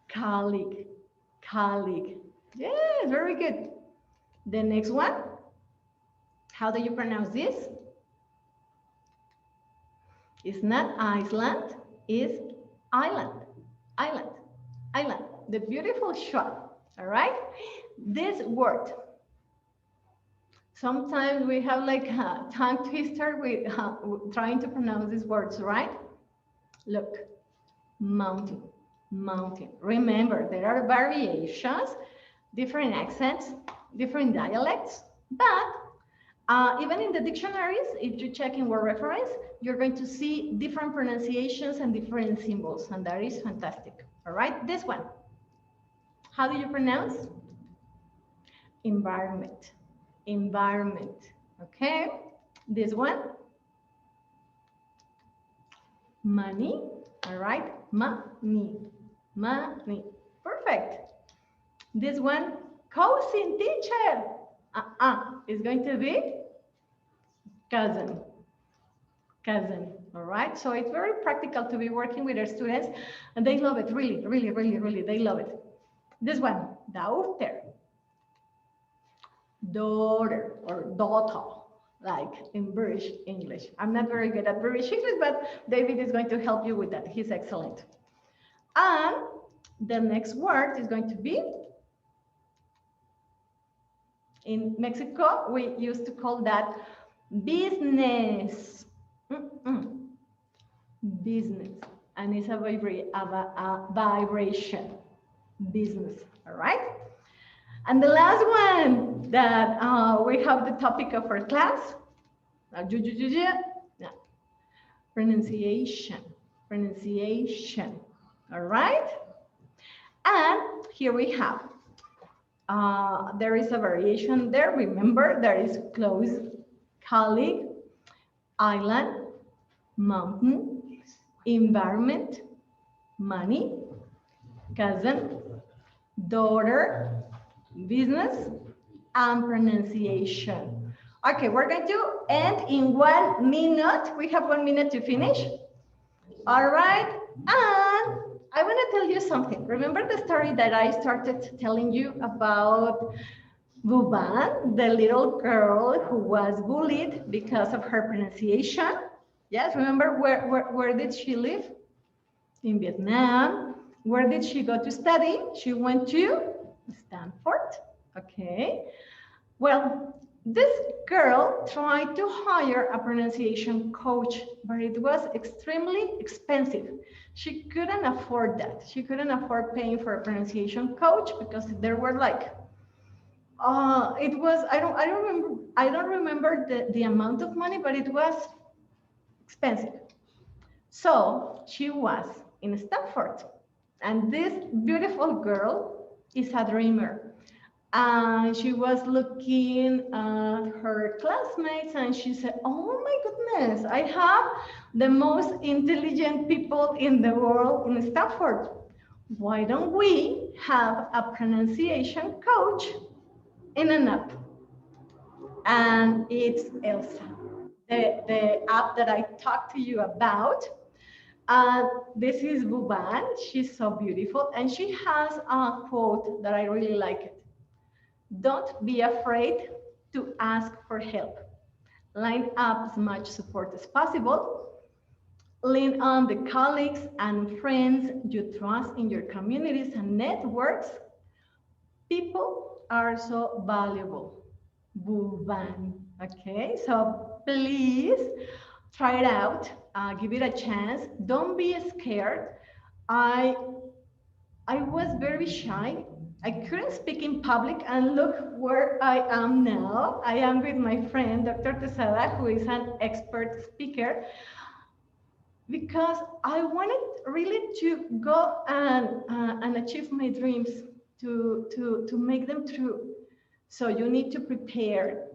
Colleague, colleague. Yeah, very good. The next one. How do you pronounce this? It's not Iceland, it's island, island, island. The beautiful shore, all right? This word. Sometimes we have like a tongue twister with trying to pronounce these words, right? Look, mountain, mountain. Remember, there are variations, different accents, different dialects, but even in the dictionaries, if you check in word reference, you're going to see different pronunciations and different symbols, and that is fantastic. All right, this one. How do you pronounce? Environment. Environment. Okay, this one. Money. All right, money. Money. Perfect. This one, cousin, teacher. Is going to be cousin. Cousin. All right, so it's very practical to be working with our students, and they love it. Really, really, really, really, they love it. This one, daughter. Daughter or daughter, like in British English. I'm not very good at British English, but David is going to help you with that. He's excellent. And the next word is going to be, in Mexico, we used to call that business. Business. And it's a vibration. Business. All right? And the last one that we have the topic of our class, pronunciation, pronunciation, all right? And here we have, there is a variation there. Remember, there is close, colleague, island, mountain, environment, money, cousin, daughter, business, and pronunciation. Okay, we're going to end in 1 minute. We have 1 minute to finish. All right, and I want to tell you something. Remember the story that I started telling you about Buban, the little girl who was bullied because of her pronunciation? Yes, remember where did she live? In Vietnam. Where did she go to study? She went to Stanford. Okay. Well, this girl tried to hire a pronunciation coach, but it was extremely expensive. She couldn't afford that. She couldn't afford paying for a pronunciation coach because there were like, it was, I don't remember the amount of money, but it was expensive. So she was in Stanford, and this beautiful girl is a dreamer. And she was looking at her classmates and she said, oh my goodness, I have the most intelligent people in the world in Stanford. Why don't we have a pronunciation coach in an app? And it's Elsa, the app that I talked to you about. This is Buban. She's so beautiful. And she has a quote that I really like it. Don't be afraid to ask for help. Line up as much support as possible. Lean on the colleagues and friends you trust in your communities and networks. People are so valuable. Buban. Okay, so please try it out. Give it a chance. Don't be scared. I was very shy. I couldn't speak in public, and look where I am now. I am with my friend, Dr. Tesada, who is an expert speaker, because I wanted really to go and achieve my dreams, to make them true. So you need to prepare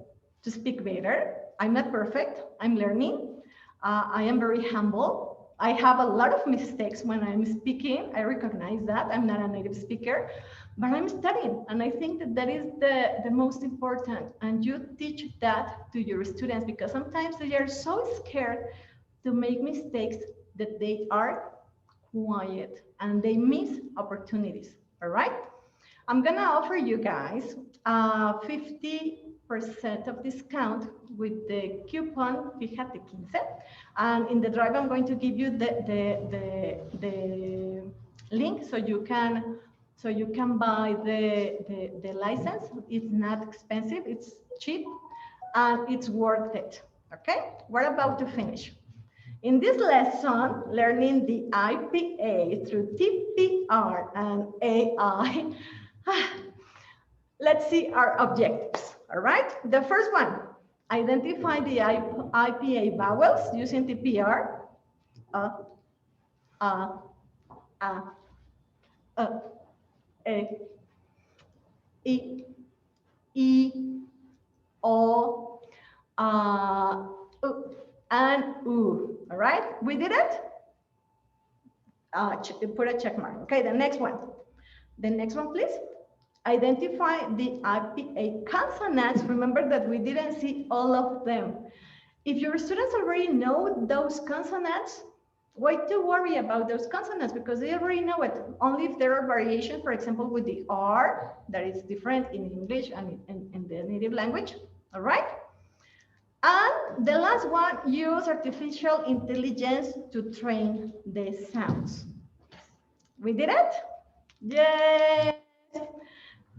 to speak better. I'm not perfect. I'm learning. I am very humble. I have a lot of mistakes when I'm speaking. I recognize that. I'm not a native speaker, but I'm studying. And I think that that is the most important. And you teach that to your students, because sometimes they are so scared to make mistakes that they are quiet and they miss opportunities. All right? I'm gonna offer you guys 50% of discount with the coupon Fíjate 15. And in the drive, I'm going to give you the link so you can buy the license. It's not expensive, it's cheap, and it's worth it. Okay, we're about to finish. In this lesson, learning the IPA through TPR and AI, let's see our objectives, all right? The first one, identify the IPA vowels using TPR. E, E, O, and U, all right? We did it? Put a check mark. Okay, the next one. The next one, please. Identify the IPA consonants. Remember that we didn't see all of them. If your students already know those consonants, why to worry about those consonants? Because they already know it. Only if there are variations, for example, with the R, that is different in English and in the native language, all right? And the last one, use artificial intelligence to train the sounds. We did it? Yay!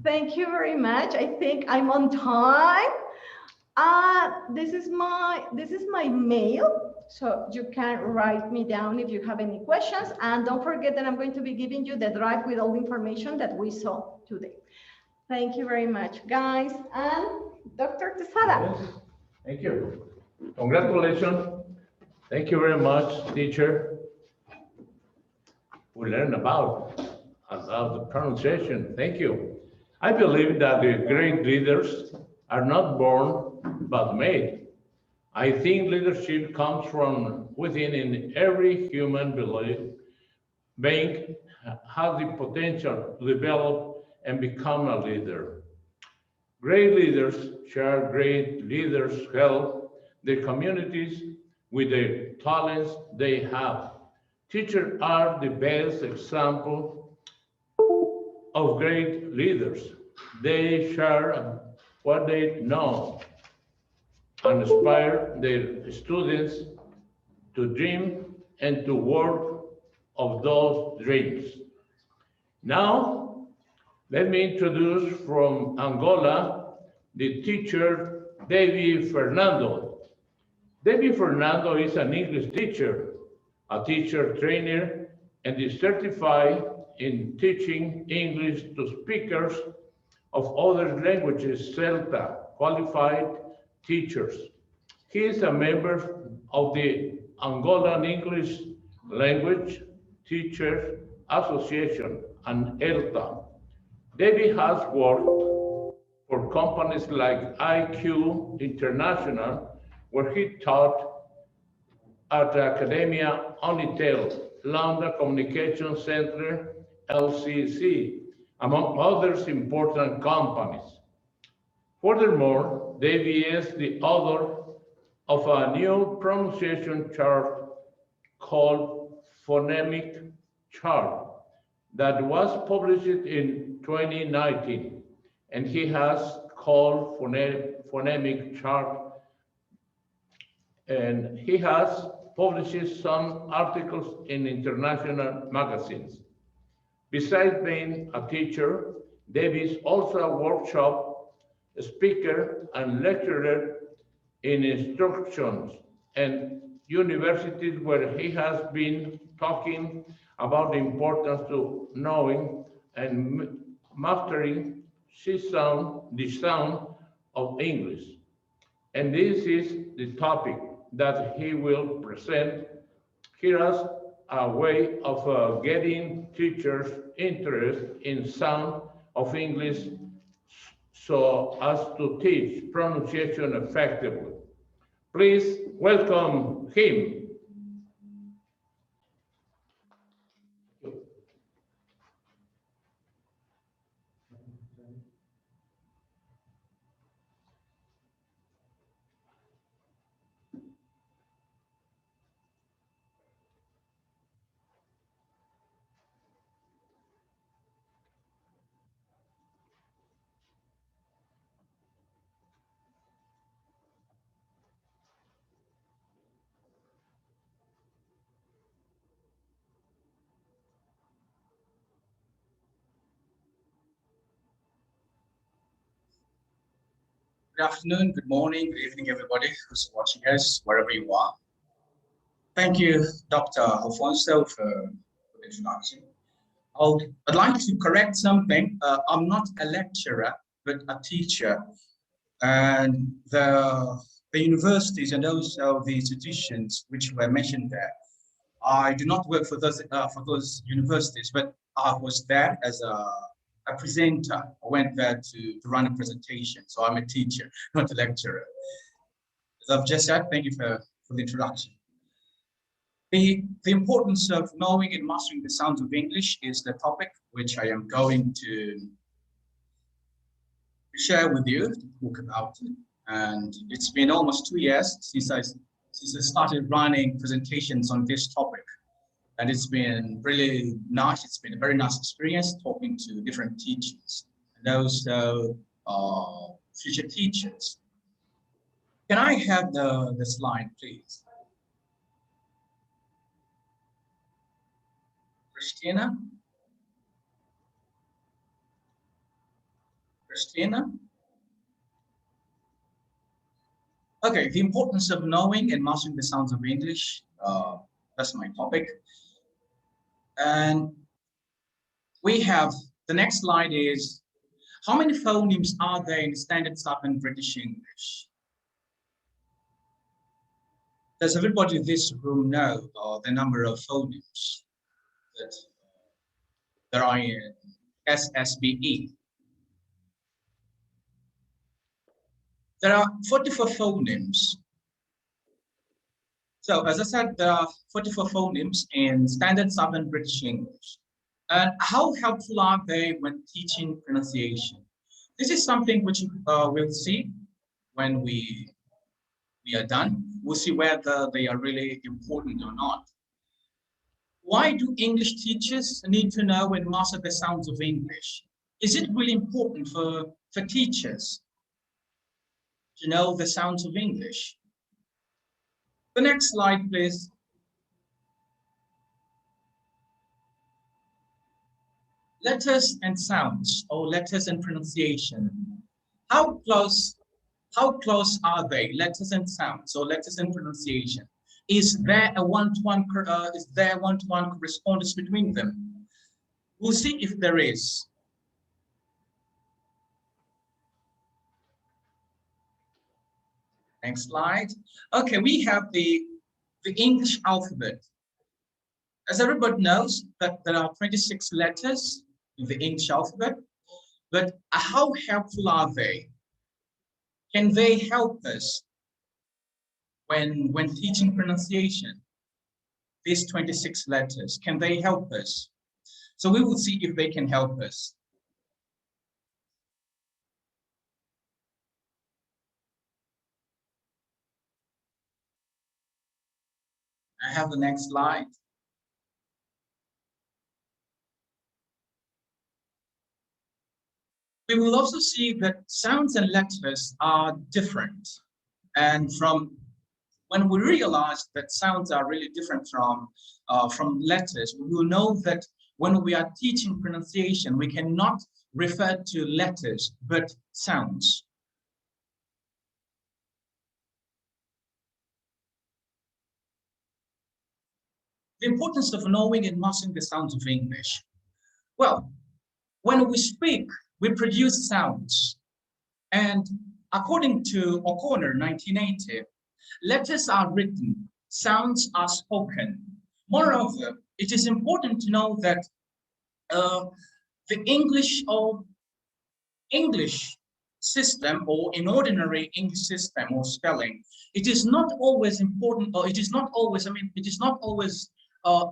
Thank you very much. I think I'm on time. This is my mail, so you can write me down if you have any questions. And don't forget that I'm going to be giving you the drive with all the information that we saw today. Thank you very much, guys. And Dr. Tesada. Yes. Thank you. Congratulations. Thank you very much, teacher. We learned about the pronunciation. Thank you. I believe that the great leaders are not born, but made. I think leadership comes from within, in every human being has the potential to develop and become a leader. Great leaders share great leaders help their communities with the talents they have. Teachers are the best example of great leaders. They share what they know and inspire their students to dream and to work of those dreams. Now, let me introduce from Angola, the teacher, Dapher Fernando. Dapher Fernando is an English teacher, a teacher trainer, and is certified in teaching English to speakers of other languages, CELTA, qualified teachers. He is a member of the Angolan English Language Teachers Association and ELTA. David has worked for companies like IQ International, where he taught at Academia Unitel, London Communication Center, LCC, among others important companies. Furthermore, Davy is the author of a new pronunciation chart called Phonemic Chart that was published in 2019, and he has called Phonemic Chart, and he has published some articles in international magazines. Besides being a teacher, David is also a workshop speaker and lecturer in instructions and universities where he has been talking about the importance to knowing and mastering the sound of English. And this is the topic that he will present here as a way of getting teachers interested in sound of English so as to teach pronunciation effectively. Please welcome him. Good afternoon, good morning, good evening, everybody who's watching us, wherever you are. Thank you, Dr. Alfonso, for the introduction. I'd like to correct something. I'm not a lecturer, but a teacher. And the universities and also the institutions which were mentioned there, I do not work for those universities, but I was there as a presenter. I went there to run a presentation. So I'm a teacher, not a lecturer. As I've just said, thank you for the introduction. The importance of knowing and mastering the sounds of English is the topic which I am going to share with you, to talk about it. And it's been almost 2 years since I started running presentations on this topic. And it's been really nice. It's been a very nice experience talking to different teachers and also future teachers. Can I have the slide, please? Cristina? Cristina? Okay, the importance of knowing and mastering the sounds of English. That's my topic. And we have, the next slide is, how many phonemes are there in standard Southern British English? Does everybody in this room know the number of phonemes that there are in SSBE? There are 44 phonemes. So as I said, there are 44 phonemes in standard Southern British English. And how helpful are they when teaching pronunciation? This is something which we'll see when we are done. We'll see whether they are really important or not. Why do English teachers need to know and master the sounds of English? Is it really important for teachers to know the sounds of English? The next slide, please. Letters and sounds, or letters and pronunciation. How close are they? Letters and sounds, or letters and pronunciation. Is there a one-to-one correspondence between them? We'll see if there is. Next slide. Okay, we have the English alphabet. As everybody knows, that there are 26 letters in the English alphabet. but how helpful are they? Can they help us when teaching pronunciation? These 26 letters, can they help us? So we will see if they can help us. I have the next slide. We will also see that sounds and letters are different. And from when we realize that sounds are really different from letters, we will know that when we are teaching pronunciation, we cannot refer to letters, but sounds. The importance of knowing and mastering the sounds of English. Well, when we speak, we produce sounds. And according to O'Connor, 1980, letters are written, sounds are spoken. Moreover, it is important to know that the English system, or in ordinary English system or spelling, it is not always important, or it is not always, it is not always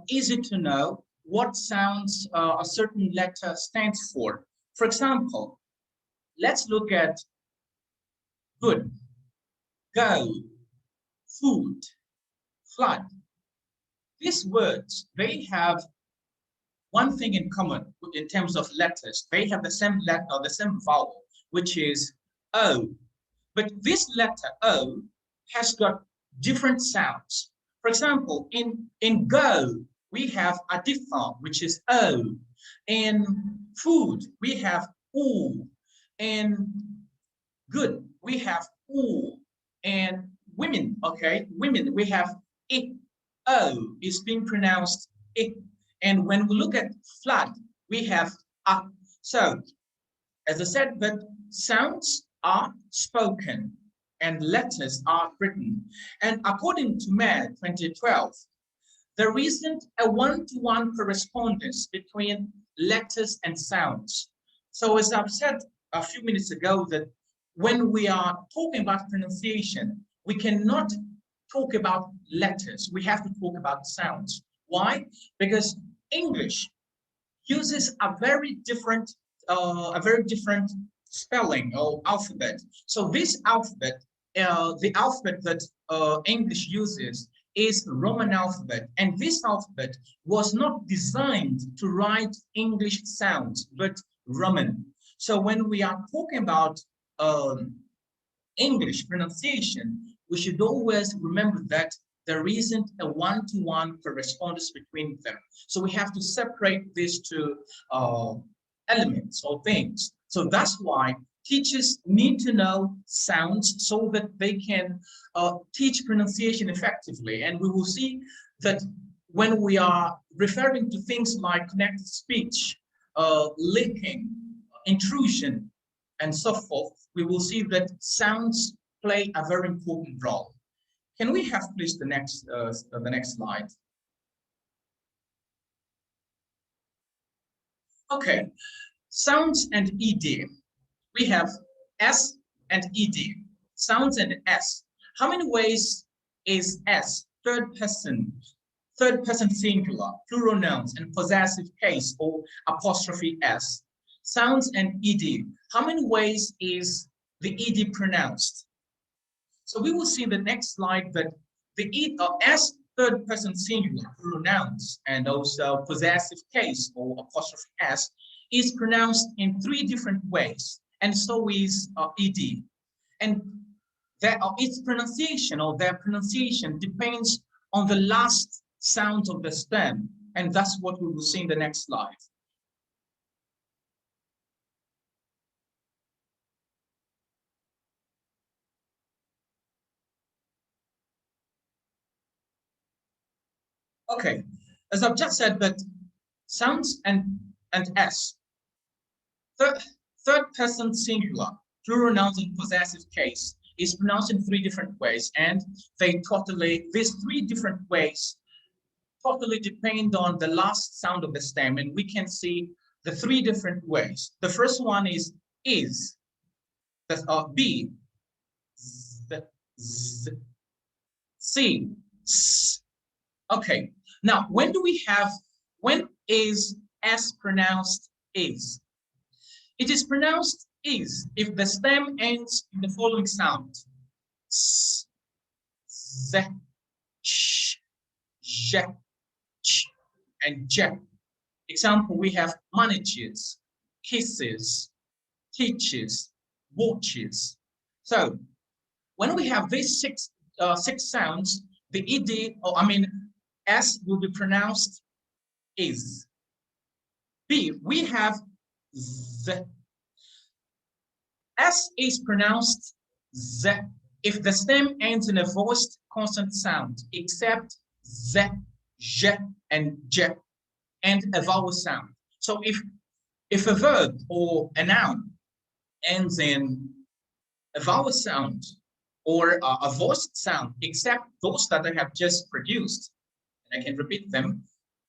easy to know what sounds a certain letter stands for. For example, let's look at good, go, food, flood. These words, they have one thing in common in terms of letters. They have the same letter, the same vowel, which is O. But this letter O has got different sounds. For example, in go, we have a diphthong, which is O. In food, we have oo. In good, we have oo. And women, okay, women, we have I. O is being pronounced I. And when we look at flood, we have a. So, as I said, that sounds are spoken and letters are written. And according to May 2012, there isn't a one-to-one correspondence between letters and sounds. So as I've said a few minutes ago, that when we are talking about pronunciation, we cannot talk about letters. We have to talk about sounds. Why? Because English uses a very different spelling or alphabet. So this alphabet, the alphabet that English uses is Roman alphabet, and this alphabet was not designed to write English sounds, but Roman. So when we are talking about English pronunciation, we should always remember that there isn't a one-to-one correspondence between them. So we have to separate these two elements or things. So that's why teachers need to know sounds so that they can teach pronunciation effectively. And we will see that when we are referring to things like connected speech, linking, intrusion, and so forth, we will see that sounds play a very important role. Can we have, please, the next slide? Okay, sounds and ED. We have S and ED, sounds and S. How many ways is S, third person singular, plural nouns, and possessive case or apostrophe S? Sounds and ED. How many ways is the ED pronounced? So we will see in the next slide that the S, third person singular, plural nouns, and also possessive case or apostrophe S is pronounced in 3 different ways, and so is ED. And its pronunciation or their pronunciation depends on the last sound of the stem, and that's what we will see in the next slide. Okay, as I've just said, that sounds and S, third person singular, plural nouns and possessive case is pronounced in 3 different ways, and these 3 different ways totally depend on the last sound of the stem, and we can see the three different ways. The first one is. That's B, Z, Z, C, S. Okay. Now, when is S pronounced is? It is pronounced is if the stem ends in the following sound. S, Z, Sh, J, Ch, and J. Example, we have manages, kisses, teaches, watches. So when we have these six sounds, the ed, or I mean, S will be pronounced is. B, we have Z. S is pronounced Z if the stem ends in a voiced consonant sound, except Z, J, and J, and a vowel sound. So if a verb or a noun ends in a vowel sound or a voiced sound, except those that I have just produced, and I can repeat them,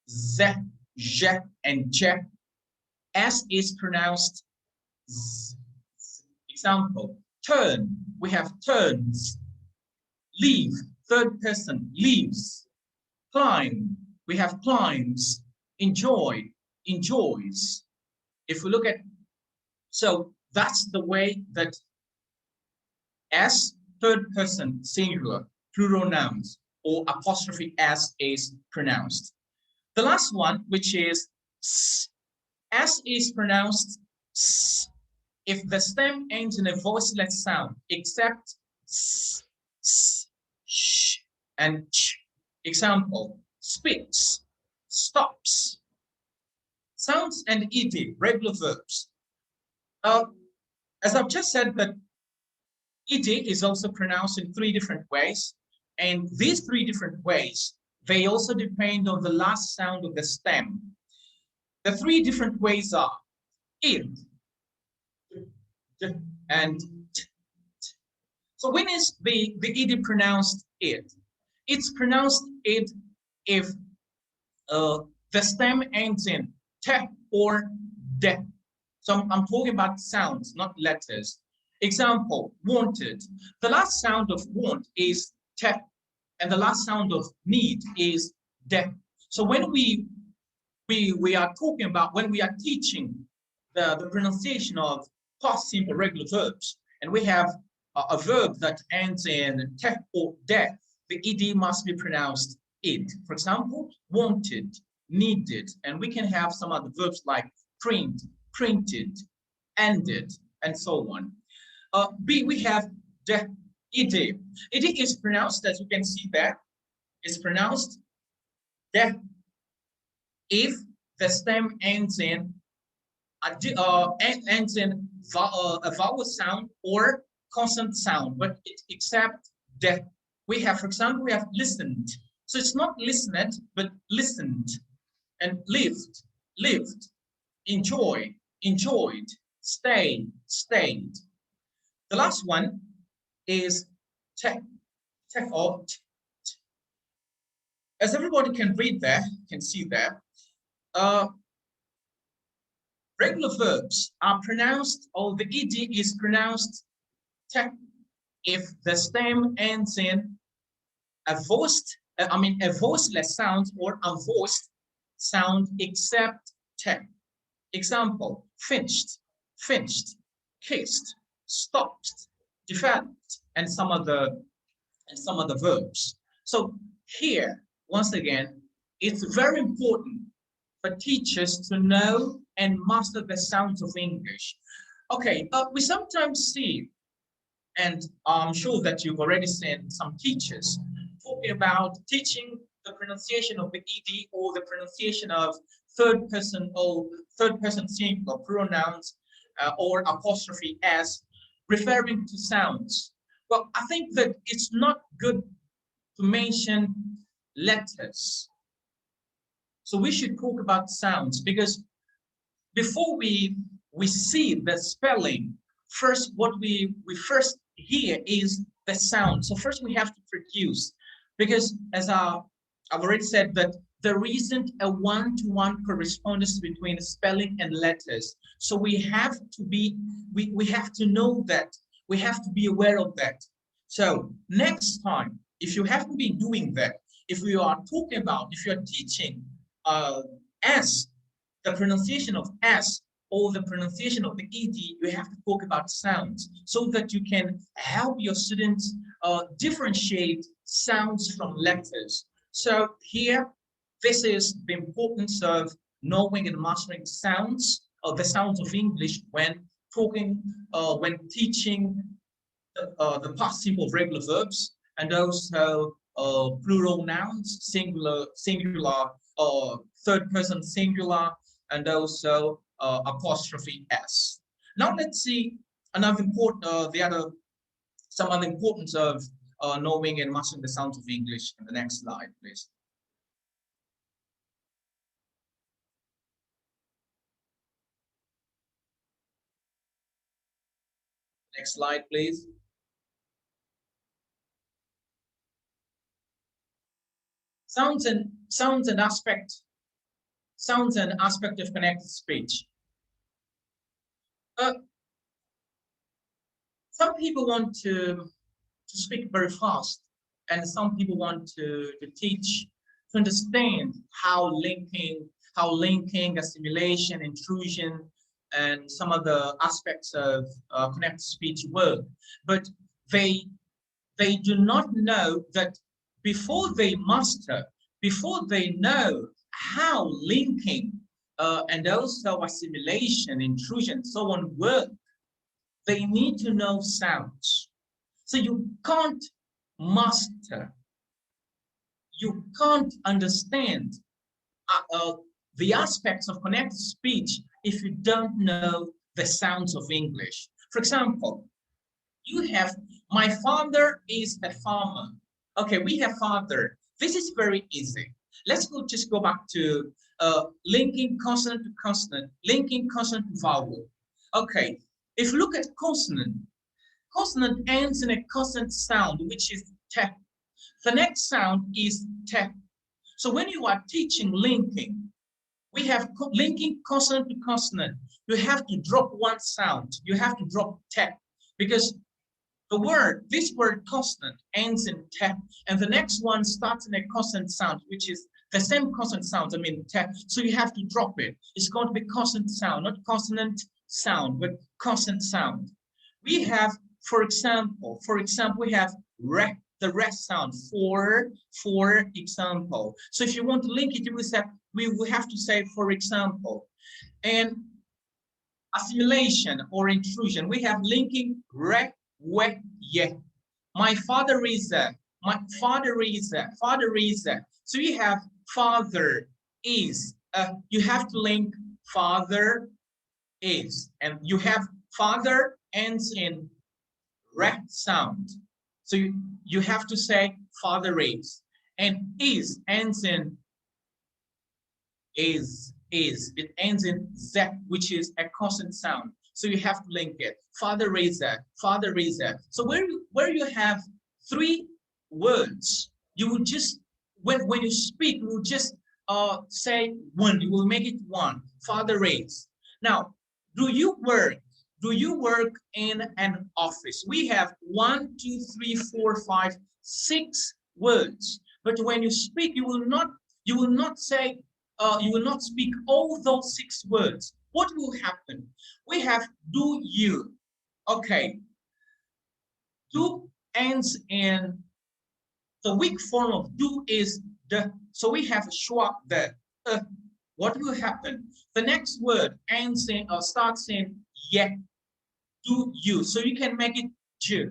Z, J, and J, S is pronounced Z. Example, turn, we have turns. Leave, third person, leaves. Climb, we have climbs. Enjoy, enjoys. If we look at, so that's the way that S, third person, singular, plural nouns, or apostrophe S is pronounced. The last one, which is S is pronounced S if the stem ends in a voiceless sound, except S, S, Sh, and Ch. Example, speaks, stops. Sounds and ed, regular verbs. As I've just said, that ed is also pronounced in three different ways. And these three different ways, they also depend on the last sound of the stem. The three different ways are id, and t. So when is the ed pronounced id? It's pronounced id if the stem ends in te or de. So I'm talking about sounds, not letters. Example, wanted. The last sound of want is te, and the last sound of need is de. So when we are talking about, when we are teaching the pronunciation of past simple regular verbs, and we have a verb that ends in te or de, the ed must be pronounced id. For example, wanted, needed, and we can have some other verbs like print, printed, ended, and so on. B, we have de, ed. Ed is pronounced, as you can see there, is pronounced de if the stem ends in a vowel sound or consonant sound, but except de. We have, for example, we have listened. So it's not listened, but listened. And lived, lived. Enjoy, enjoyed. Stay, stayed. The last one is te, or t. As everybody can read there, can see there, regular verbs are pronounced, or the ed is pronounced te if the stem ends in a voiced, a voiceless sound or unvoiced sound except te. Example, finished, finished, kissed, stopped, developed, and some other verbs. So here, once again, it's very important for teachers to know and master the sounds of English. Okay, we sometimes see, and I'm sure that you've already seen some teachers talking about teaching the pronunciation of the ed or the pronunciation of third person or third person singular pronouns or apostrophe s, referring to sounds. Well, I think that it's not good to mention letters. So we should talk about sounds, because before we see the spelling, first what we first hear is the sound. So first we have to produce, because as I've already said, that there isn't a one-to-one correspondence between spelling and letters. So we have to be, we have to know that. We have to be aware of that. So next time, if you have to be doing that, if we are talking about, if you're teaching S, the pronunciation of S, or the pronunciation of the ED, you have to talk about sounds so that you can help your students differentiate sounds from letters. So here, this is the importance of knowing and mastering sounds, the sounds of English when talking, when teaching the past simple of regular verbs, and also plural nouns, singular, third person singular, and also apostrophe S. Now let's see another important, some other importance of knowing and mastering the sounds of English in the next slide, please. Next slide, please. Sounds and aspect of connected speech. Some people want to speak very fast, and some people want to teach, to understand how linking, assimilation, intrusion, and some other aspects of connected speech work. But they do not know that before they master, before they know how linking and also assimilation, intrusion, so on work, they need to know sounds. So you can't master, you can't understand the aspects of connected speech if you don't know the sounds of English. For example, you have, my father is a farmer. Okay, we have father. This is very easy. Let's just go back to linking consonant to consonant, linking consonant to vowel. Okay, if you look at consonant, consonant ends in a consonant sound, which is te. The next sound is te. So when you are teaching linking, we have linking consonant to consonant. You have to drop one sound. You have to drop te, because the word, this word consonant ends in te, and the next one starts in a consonant sound, which is the same consonant sound, I mean te. So you have to drop it. It's going to be consonant sound, not consonant sound, but consonant sound. We have, for example, we have re, the rest sound, for example. So if you want to link it, we will have to say, for example. And assimilation or intrusion, we have linking re, we, ye. My father is a, my father is a, father is a. So you have father is, you have to link father is, and you have father ends in re sound. So you have to say father is, and is ends in is, it ends in z, which is a consonant sound. So you have to link it. Father is a, father is a. So where you have three words, you will just, when you speak, you will just say one, you will make it one, father is. Now, do you work in an office? We have 1, 2, 3, 4, 5, 6 words. But when you speak, you will not say, you will not speak all those 6 words. What will happen? We have do you. Okay. Do ends in, the weak form of do is the. So we have schwa the. What will happen? The next word ends in or starts in ye. Do you. So you can make it j,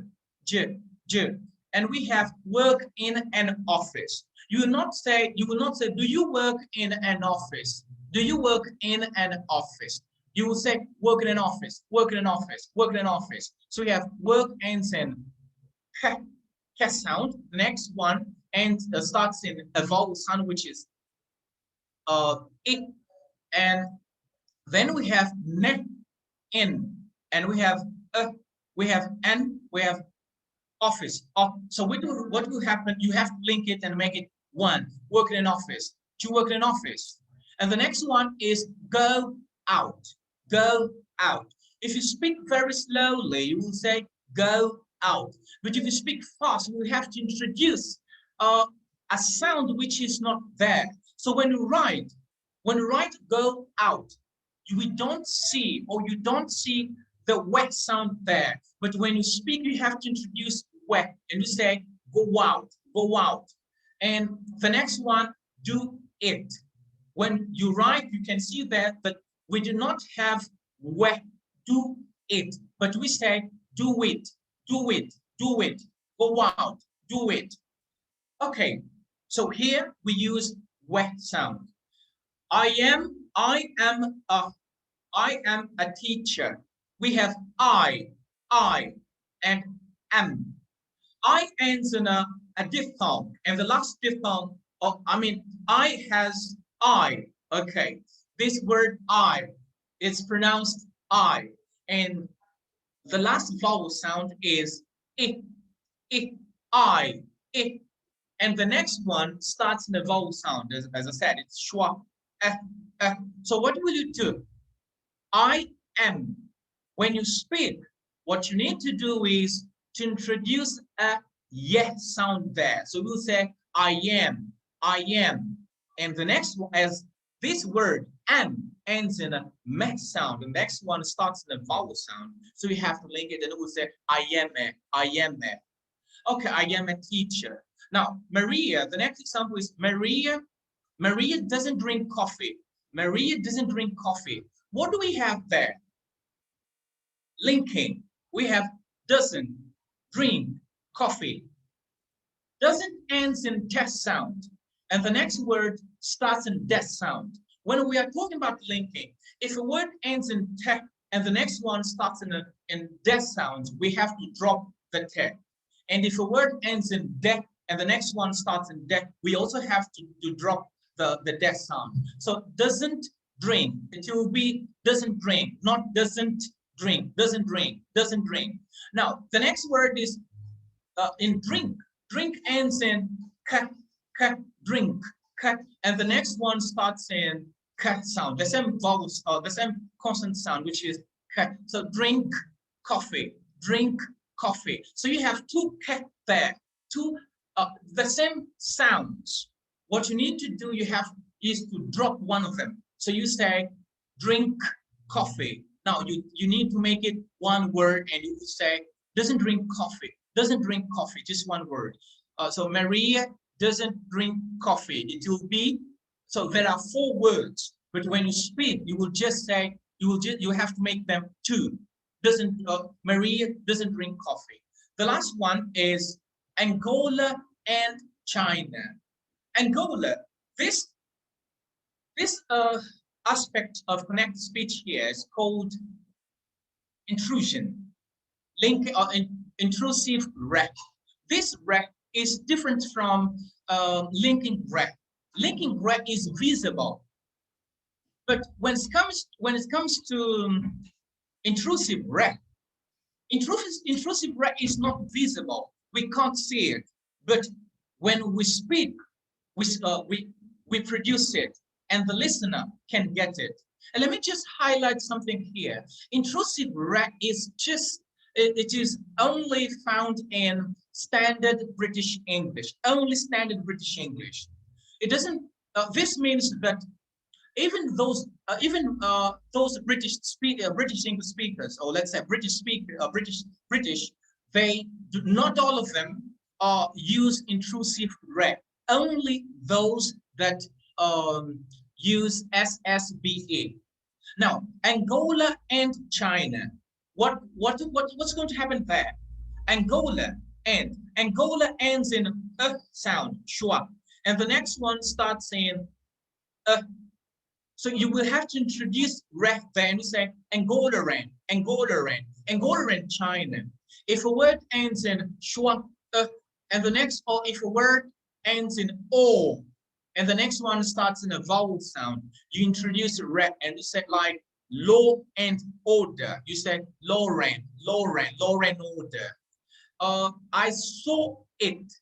j, j. And we have work in an office. You will not say, do you work in an office? Do you work in an office? You will say, work in an office, work in an office, work in an office. So we have work ends in ke sound. The next one ends, starts in a vowel sound, which is it. And then we have ne, in, and we have n, we have office. So what will happen? You have to link it and make it one. Work in an office. to work in an office. And the next one is go out. Go out. If you speak very slowly, you will say go out. But if you speak fast, you will have to introduce a sound which is not there. So when you write go out, we don't see, or you don't see the wet sound there. But when you speak, you have to introduce wet, and you say go out, go out. And the next one, do it. When you write, you can see that, but we do not have wet, do it, but we say do it, do it, do it, go out, do it. Okay, so here we use wet sound. I am a teacher. We have I, and am. I ends in a diphthong, and the last diphthong, I has I. Okay, this word I is pronounced I, and the last vowel sound is it, I, it. And the next one starts in a vowel sound. As I said, it's schwa. So what will you do? I am. When you speak, what you need to do is to introduce a yes sound there. So we'll say I am, I am. And the next one, as this word am ends in a meh sound, the next one starts in a vowel sound. So we have to link it, and it will say I am a, I am a. Okay, I am a teacher. Now, Maria, the next example is Maria. Maria doesn't drink coffee. Maria doesn't drink coffee. What do we have there? Linking. We have doesn't drink coffee. Doesn't ends in test sound. And the next word starts in death sound. When we are talking about linking, if a word ends in te and the next one starts in death sound, we have to drop the te. And if a word ends in death and the next one starts in death, we also have to drop the death sound. So doesn't drink, it will be doesn't drink, not doesn't drink, doesn't drink, doesn't drink. Now, the next word is in drink. Drink ends in ka, drink, ka, and the next one starts in ka sound, the same vowels, the same consonant sound, which is ka. So drink coffee, drink coffee. So you have two ka there, two the same sounds. What you need to do, is to drop one of them. So you say drink coffee. Now you need to make it one word, and you say doesn't drink coffee, doesn't drink coffee, just one word. So Maria doesn't drink coffee. It will be, so there are 4 words, but when you speak, you will just say, you have to make them 2. Maria doesn't drink coffee. The last one is Angola and China. Angola, this aspect of connected speech here is called intrusion, intrusive rec. This rec is different from linking rec. Linking rec is visible, but when it comes to intrusive rec, intrusive rec is not visible. We can't see it, but when we speak, we produce it, and the listener can get it. And let me just highlight something here. Intrusive rec is it is only found in standard British English, only standard British English. It doesn't, this means that even those British English speakers, or let's say British, they do not all of them use intrusive rec. Only those that use SSBE. Now, Angola and China. What's going to happen there? Angola ends in a sound, schwa, and the next one starts in a. So you will have to introduce rec there, and you say Angola and China. If a word ends in schwa, and the next, or if a word ends in o, and the next one starts in a vowel sound, you introduce a rec, and you say like law and order. You said Lauren, order. I saw it.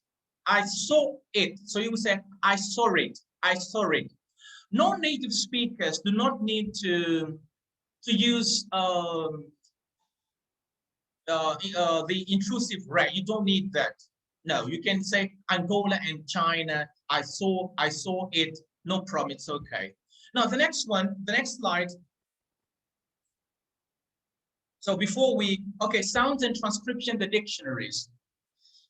So you will say I saw it. I saw it. Non-native speakers do not need to use the intrusive right. You don't need that. No, you can say Angola and China. I saw it. No problem. It's okay. Now the next one, the next slide. So before we, okay, sounds and transcription, the dictionaries.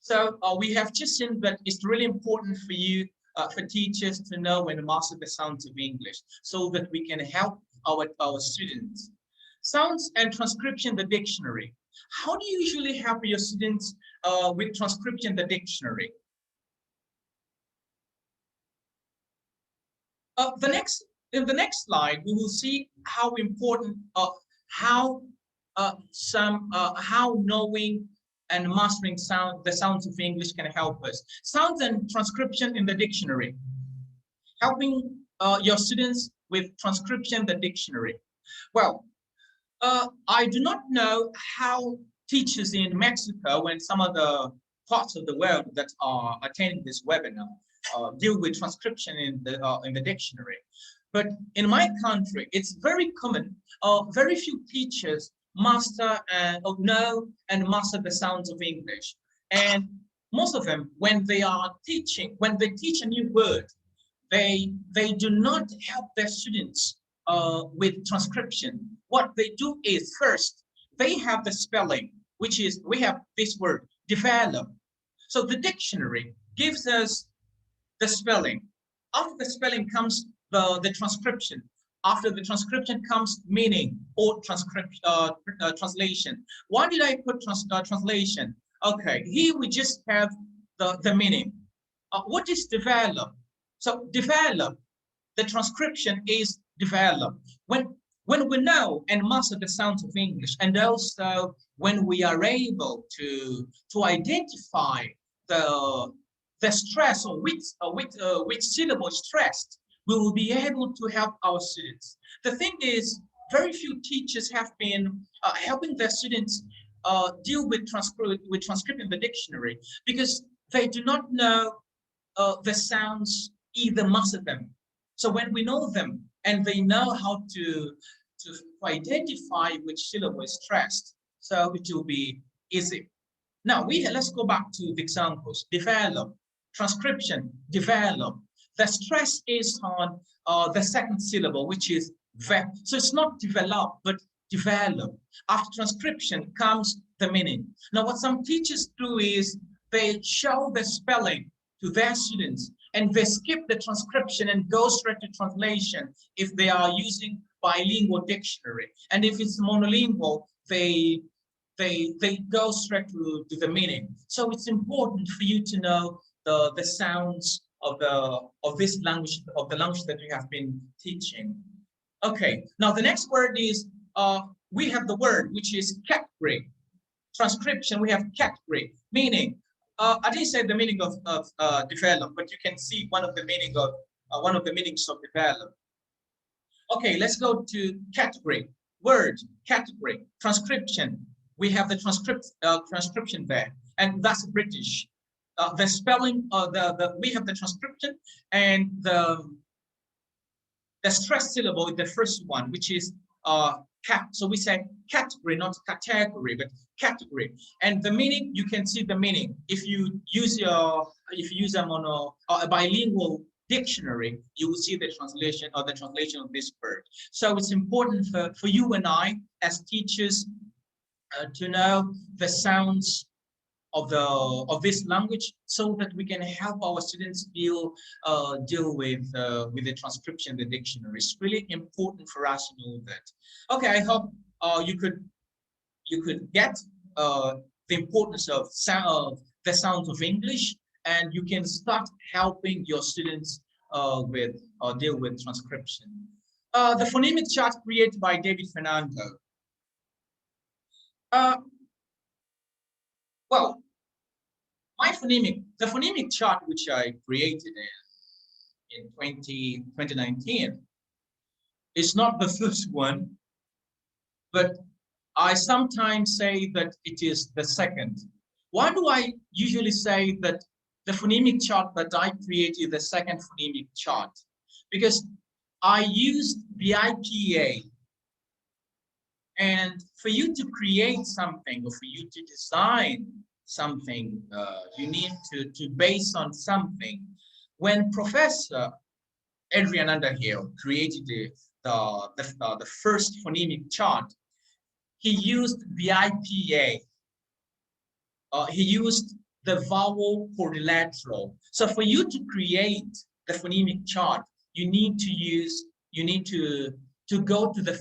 So we have just seen that it's really important for you, for teachers to know and master the sounds of English so that we can help our students. Sounds and transcription, the dictionary. How do you usually help your students with transcription, the dictionary? In the next slide, we will see how important, how knowing and mastering the sounds of English can help us. Sounds and transcription in the dictionary. Helping your students with transcription, the dictionary. Well, I do not know how teachers in Mexico and some other parts of the world that are attending this webinar deal with transcription in the dictionary. But in my country, it's very common. Very few teachers master and know and master the sounds of English. And most of them, when they teach a new word, they do not help their students with transcription. What they do is first, they have the spelling, which is, we have this word, develop. So the dictionary gives us the spelling. After the spelling comes the transcription. After the transcription comes meaning or translation. Why did I put translation? Okay, here we just have the meaning. What is develop? So develop, the transcription is develop. When we know and master the sounds of English, and also when we are able to identify the stress or which syllable is stressed, we will be able to help our students. The thing is, very few teachers have been helping their students deal with transcripting the dictionary because they do not know the sounds, either master them. So when we know them and they know how to identify which syllable is stressed, so it will be easy. Now let's go back to the examples. Develop, transcription, develop. The stress is on the second syllable, which is ve. So it's not develop, but develop. After transcription comes the meaning. Now what some teachers do is they show the spelling to their students and they skip the transcription and go straight to translation if they are using bilingual dictionary. And if it's monolingual, they go straight to the meaning. So it's important for you to know the sounds of this language, of the language that you have been teaching. Okay, now the next word is, we have the word which is category. Transcription, we have category, meaning, I didn't say the meaning of develop, but you can see one of the meanings of develop. Okay, let's go to category. Word, category, transcription. We have the transcription there, and that's British. The spelling, we have the transcription, and the stressed syllable is the first one, which is so we say category, not category, but category. And the meaning, you can see the meaning. If you use a bilingual dictionary, you will see the translation of this word. So it's important for you and I as teachers to know the sounds of this language so that we can help our students deal with the transcription, the dictionary. It's really important for us to know that. Okay, I hope you could get the importance of the sounds of English, and you can start helping your students deal with transcription. The phonemic chart created by Dapher Fernando. Well, the phonemic chart which I created in 2019 is not the first one, but I sometimes say that it is the second. Why do I usually say that the phonemic chart that I created, the second phonemic chart, because I used the IPA. And for you to create something, or for you to design something, you need to base on something. When Professor Adrian Underhill created the first phonemic chart, he used the IPA. He used the vowel quadrilateral. So for you to create the phonemic chart, you need to go to the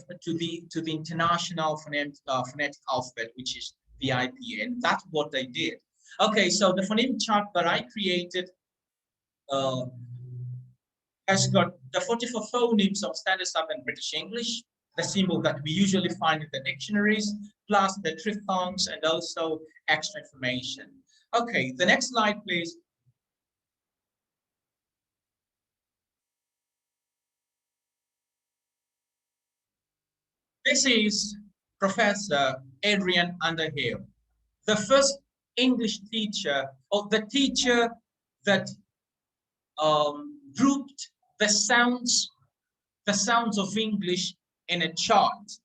international phonetic alphabet, which is the IPA, and that's what they did. Okay, so the phonemic chart that I created has got the 44 phonemes of Standard Southern British English, the symbol that we usually find in the dictionaries, plus the triphthongs and also extra information. Okay, the next slide, please. This is Professor Adrian Underhill, the first English teacher, or the teacher that grouped the sounds of English in a chart.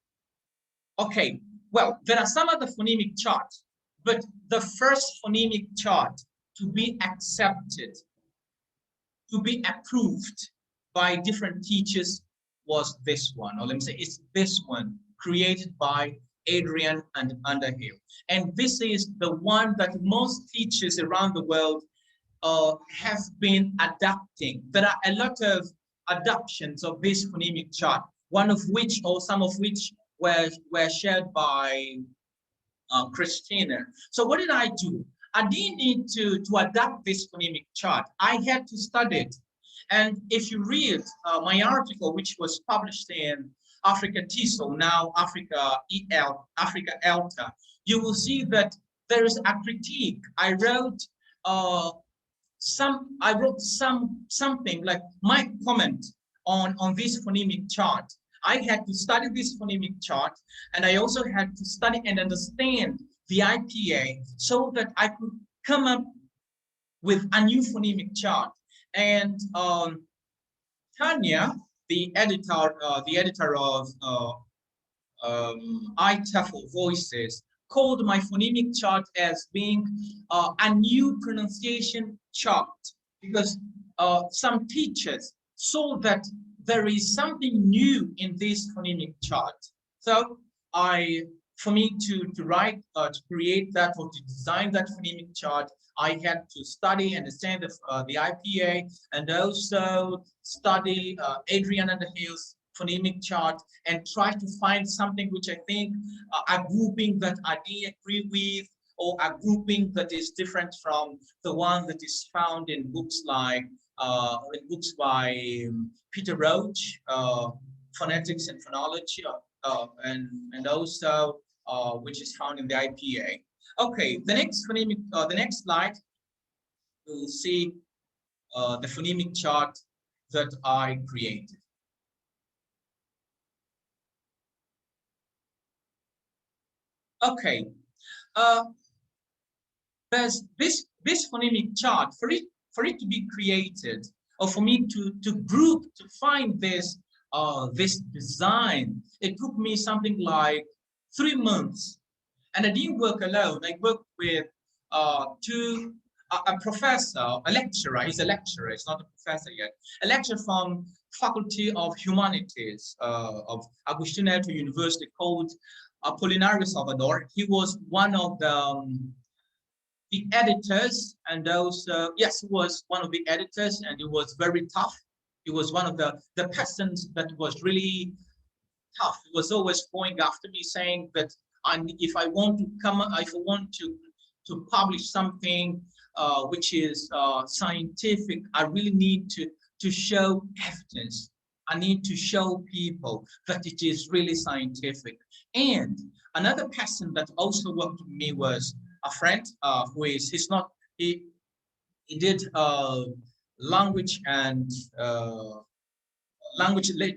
Okay, well, there are some other phonemic charts, but the first phonemic chart to be accepted, to be approved by different teachers was this one, or let me say it's this one, created by Adrian and Underhill. And this is the one that most teachers around the world have been adapting. There are a lot of adaptations of this phonemic chart, one of which, or some of which, were shared by Cristina. So what did I do? I didn't need to adapt this phonemic chart. I had to study it. And if you read my article, which was published in Africa TESOL, now Africa ELTA, you will see that there is a critique. I wrote something like my comment on this phonemic chart. I had to study this phonemic chart, and I also had to study and understand the IPA so that I could come up with a new phonemic chart. And Tanya, the editor of iTEFL Voices, called my phonemic chart as being a new pronunciation chart, because some teachers saw that there is something new in this phonemic chart. So for me to write, to create that, or to design that phonemic chart, I had to study and understand the IPA, and also study Adrian Underhill's phonemic chart, and try to find something which I think a grouping that I agree with, or a grouping that is different from the one that is found in books like by Peter Roach, Phonetics and Phonology, and also which is found in the IPA. Okay, the next slide, we'll see the phonemic chart that I created. Okay, there's this phonemic chart. For it to be created, or for me to group, to find this design, it took me something like 3 months. And I didn't work alone. I worked with a professor, a lecturer. He's a lecturer, he's not a professor yet. A lecturer from Faculty of Humanities of Agustín Neto University, called Apolinario Salvador. He was one of the editors, and also, yes, he was one of the editors, and he was very tough. He was one of the persons that was really tough. He was always going after me, saying that if I want to publish something which is scientific, I really need to show evidence. I need to show people that it is really scientific. And another person that also worked with me was a friend who is, he did language and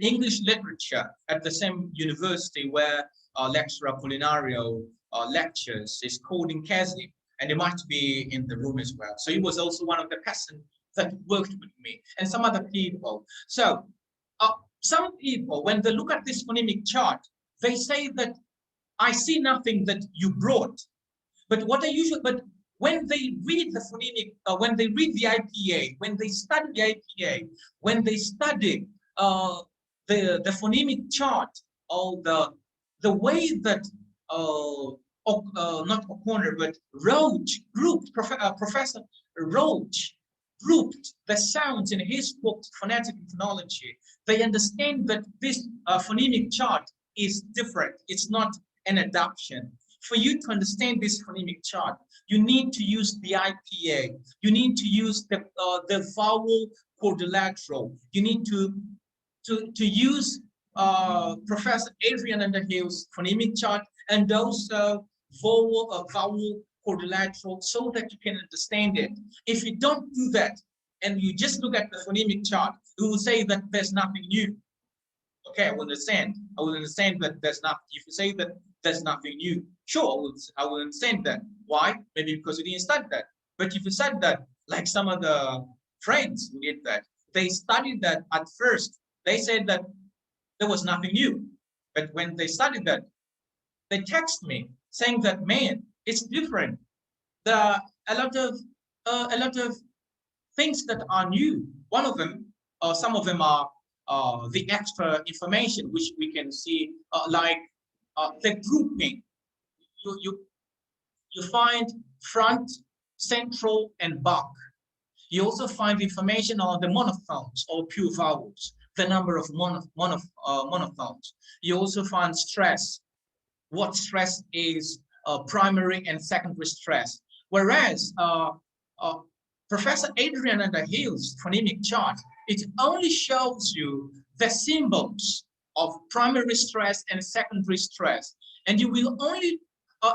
English literature at the same university where lecturer Apolinario lectures. Is called Nkezi. and he might be in the room as well. So he was also one of the person that worked with me, and some other people. So some people, when they look at this phonemic chart, they say that I see nothing that you brought. But what I usually, but when they read the phonemic, when they read the IPA, when they study the IPA, when they study the phonemic chart, or the way that not O'Connor, but Roach grouped, Professor Roach grouped the sounds in his book, Phonetic and Phonology, they understand that this phonemic chart is different. It's not an adaptation. For you to understand this phonemic chart, you need to use the IPA. You need to use the vowel quadrilateral. You need to use Professor Adrian Underhill's phonemic chart, and also vowel quadrilateral, so that you can understand it. If you don't do that, and you just look at the phonemic chart, you will say that there's nothing new. Okay, I will understand. I will understand that there's nothing. If you say that there's nothing new, sure, I will understand that. Why? Maybe because you didn't study that. But if you said that, like some of the friends who did that, they studied that at first. They said that there was nothing new. But when they studied that, they text me saying that, man, it's different. There are a lot of things that are new. One of them, some of them are the extra information which we can see, like the grouping. You find front, central, and back. You also find information on the monophones or pure vowels, the number of monophones. You also find stress, what stress is, primary and secondary stress. Whereas Professor Adrian Underhill's phonemic chart, it only shows you the symbols of primary stress and secondary stress. And you will only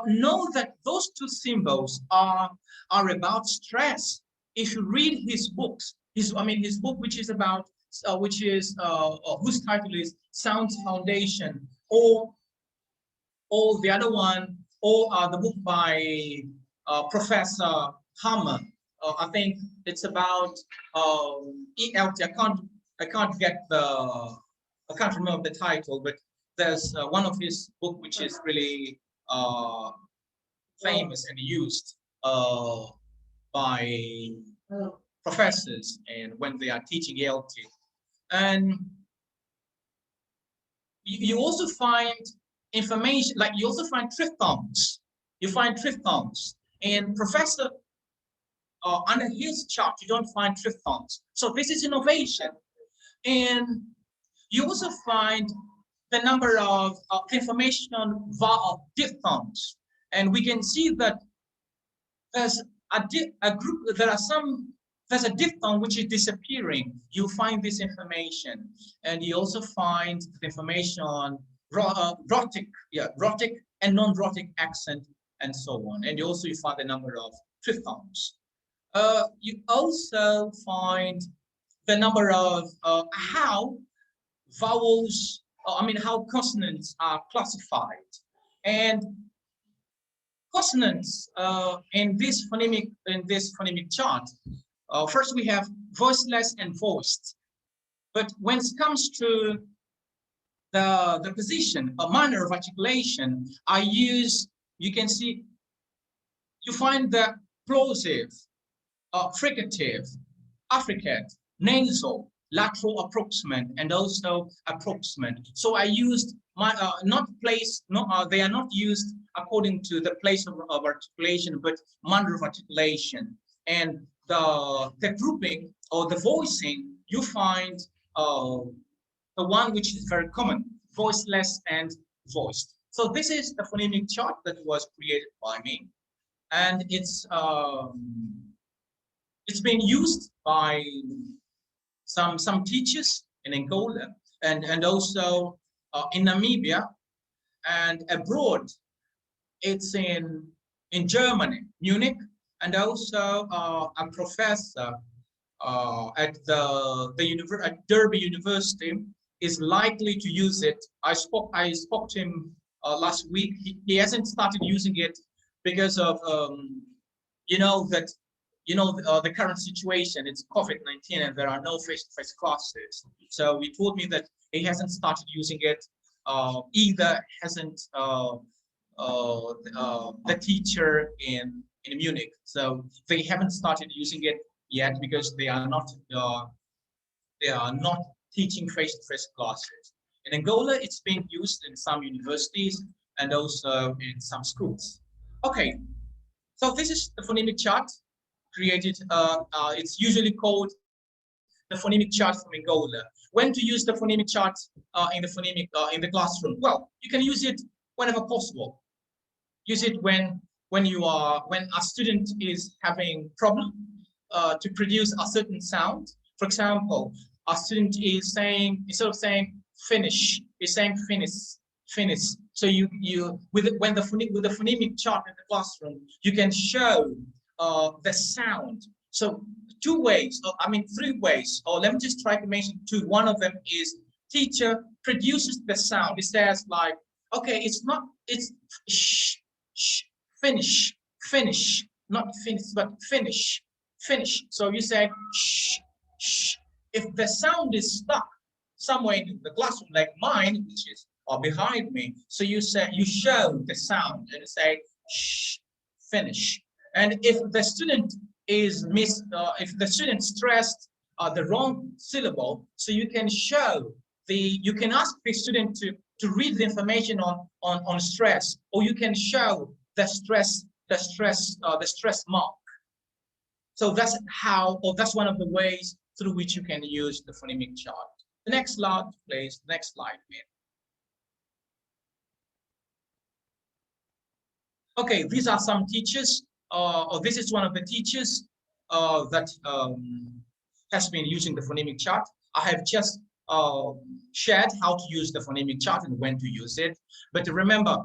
know that those two symbols are about stress if you read his books. His book, which is about, whose title is Sounds Foundation, or the other one, or the book by Professor Hammer. I think it's about ELT. I can't remember the title, but there's one of his book which is really famous and used by professors and when they are teaching ELT. And you also find information, like you also find triphthongs. You find triphthongs, and Professor under his chart, you don't find triphthongs. So this is innovation. And you also find the number of information of diphthongs. And we can see that there's a group, there's a diphthong which is disappearing. You find this information. And you also find the information on rhotic and non-rhotic accent, and so on. And you also find the number of triphthongs. You also find the number of how vowels, how consonants are classified. And consonants in this phonemic chart, first we have voiceless and voiced. But when it comes to the position, a manner of articulation, you can see, you find the plosive, fricative, affricate, nasal, lateral approximant, and also approximant. So I used my they are not used according to the place of articulation, but manner of articulation. And the grouping or the voicing, you find the one which is very common, voiceless and voiced. So this is the phonemic chart that was created by me, and it's been used by some teachers in Angola and also in Namibia and abroad. It's in Germany, Munich, and also a professor at Derby University is likely to use it. I spoke to him last week. He hasn't started using it because of you know that the current situation, it's COVID-19 and there are no face-to-face classes. So he told me that he hasn't started using it, either hasn't the teacher in Munich. So they haven't started using it yet because they are not teaching face-to-face classes. In Angola, it's being used in some universities and also in some schools. Okay, so this is the phonemic chart created. It's usually called the phonemic chart from Angola. When to use the phonemic chart in the classroom? Well, you can use it whenever possible. Use it when a student is having problem to produce a certain sound. For example, a student is saying, instead of saying finish, is saying finish. So with the phonemic chart in the classroom, you can show the sound. So three ways, or let me just try to mention two. One of them is teacher produces the sound. It says like, okay, it's sh, finish, not finish, but finish. So you say shh. If the sound is stuck somewhere in the classroom, like mine, which is behind me, so you show the sound and say shh, finish. And if the student is if the student stressed the wrong syllable, so you can ask the student to read the information on stress, or you can show the stress mark. So that's one of the ways through which you can use the phonemic chart. The next slide, please. Next slide, please. Okay, these are some teachers, or this is one of the teachers that has been using the phonemic chart. I have just shared how to use the phonemic chart and when to use it. But remember,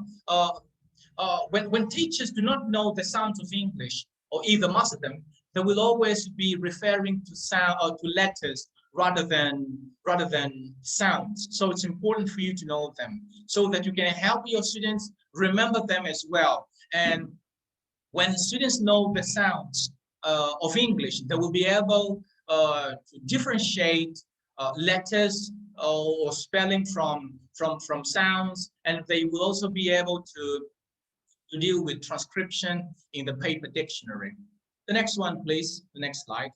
when teachers do not know the sounds of English or either master them, they will always be referring to sound or to letters rather than sounds. So it's important for you to know them so that you can help your students remember them as well. And when students know the sounds of English, they will be able to differentiate letters or spelling from sounds, and they will also be able to deal with transcription in the paper dictionary. The next one, please. The next slide.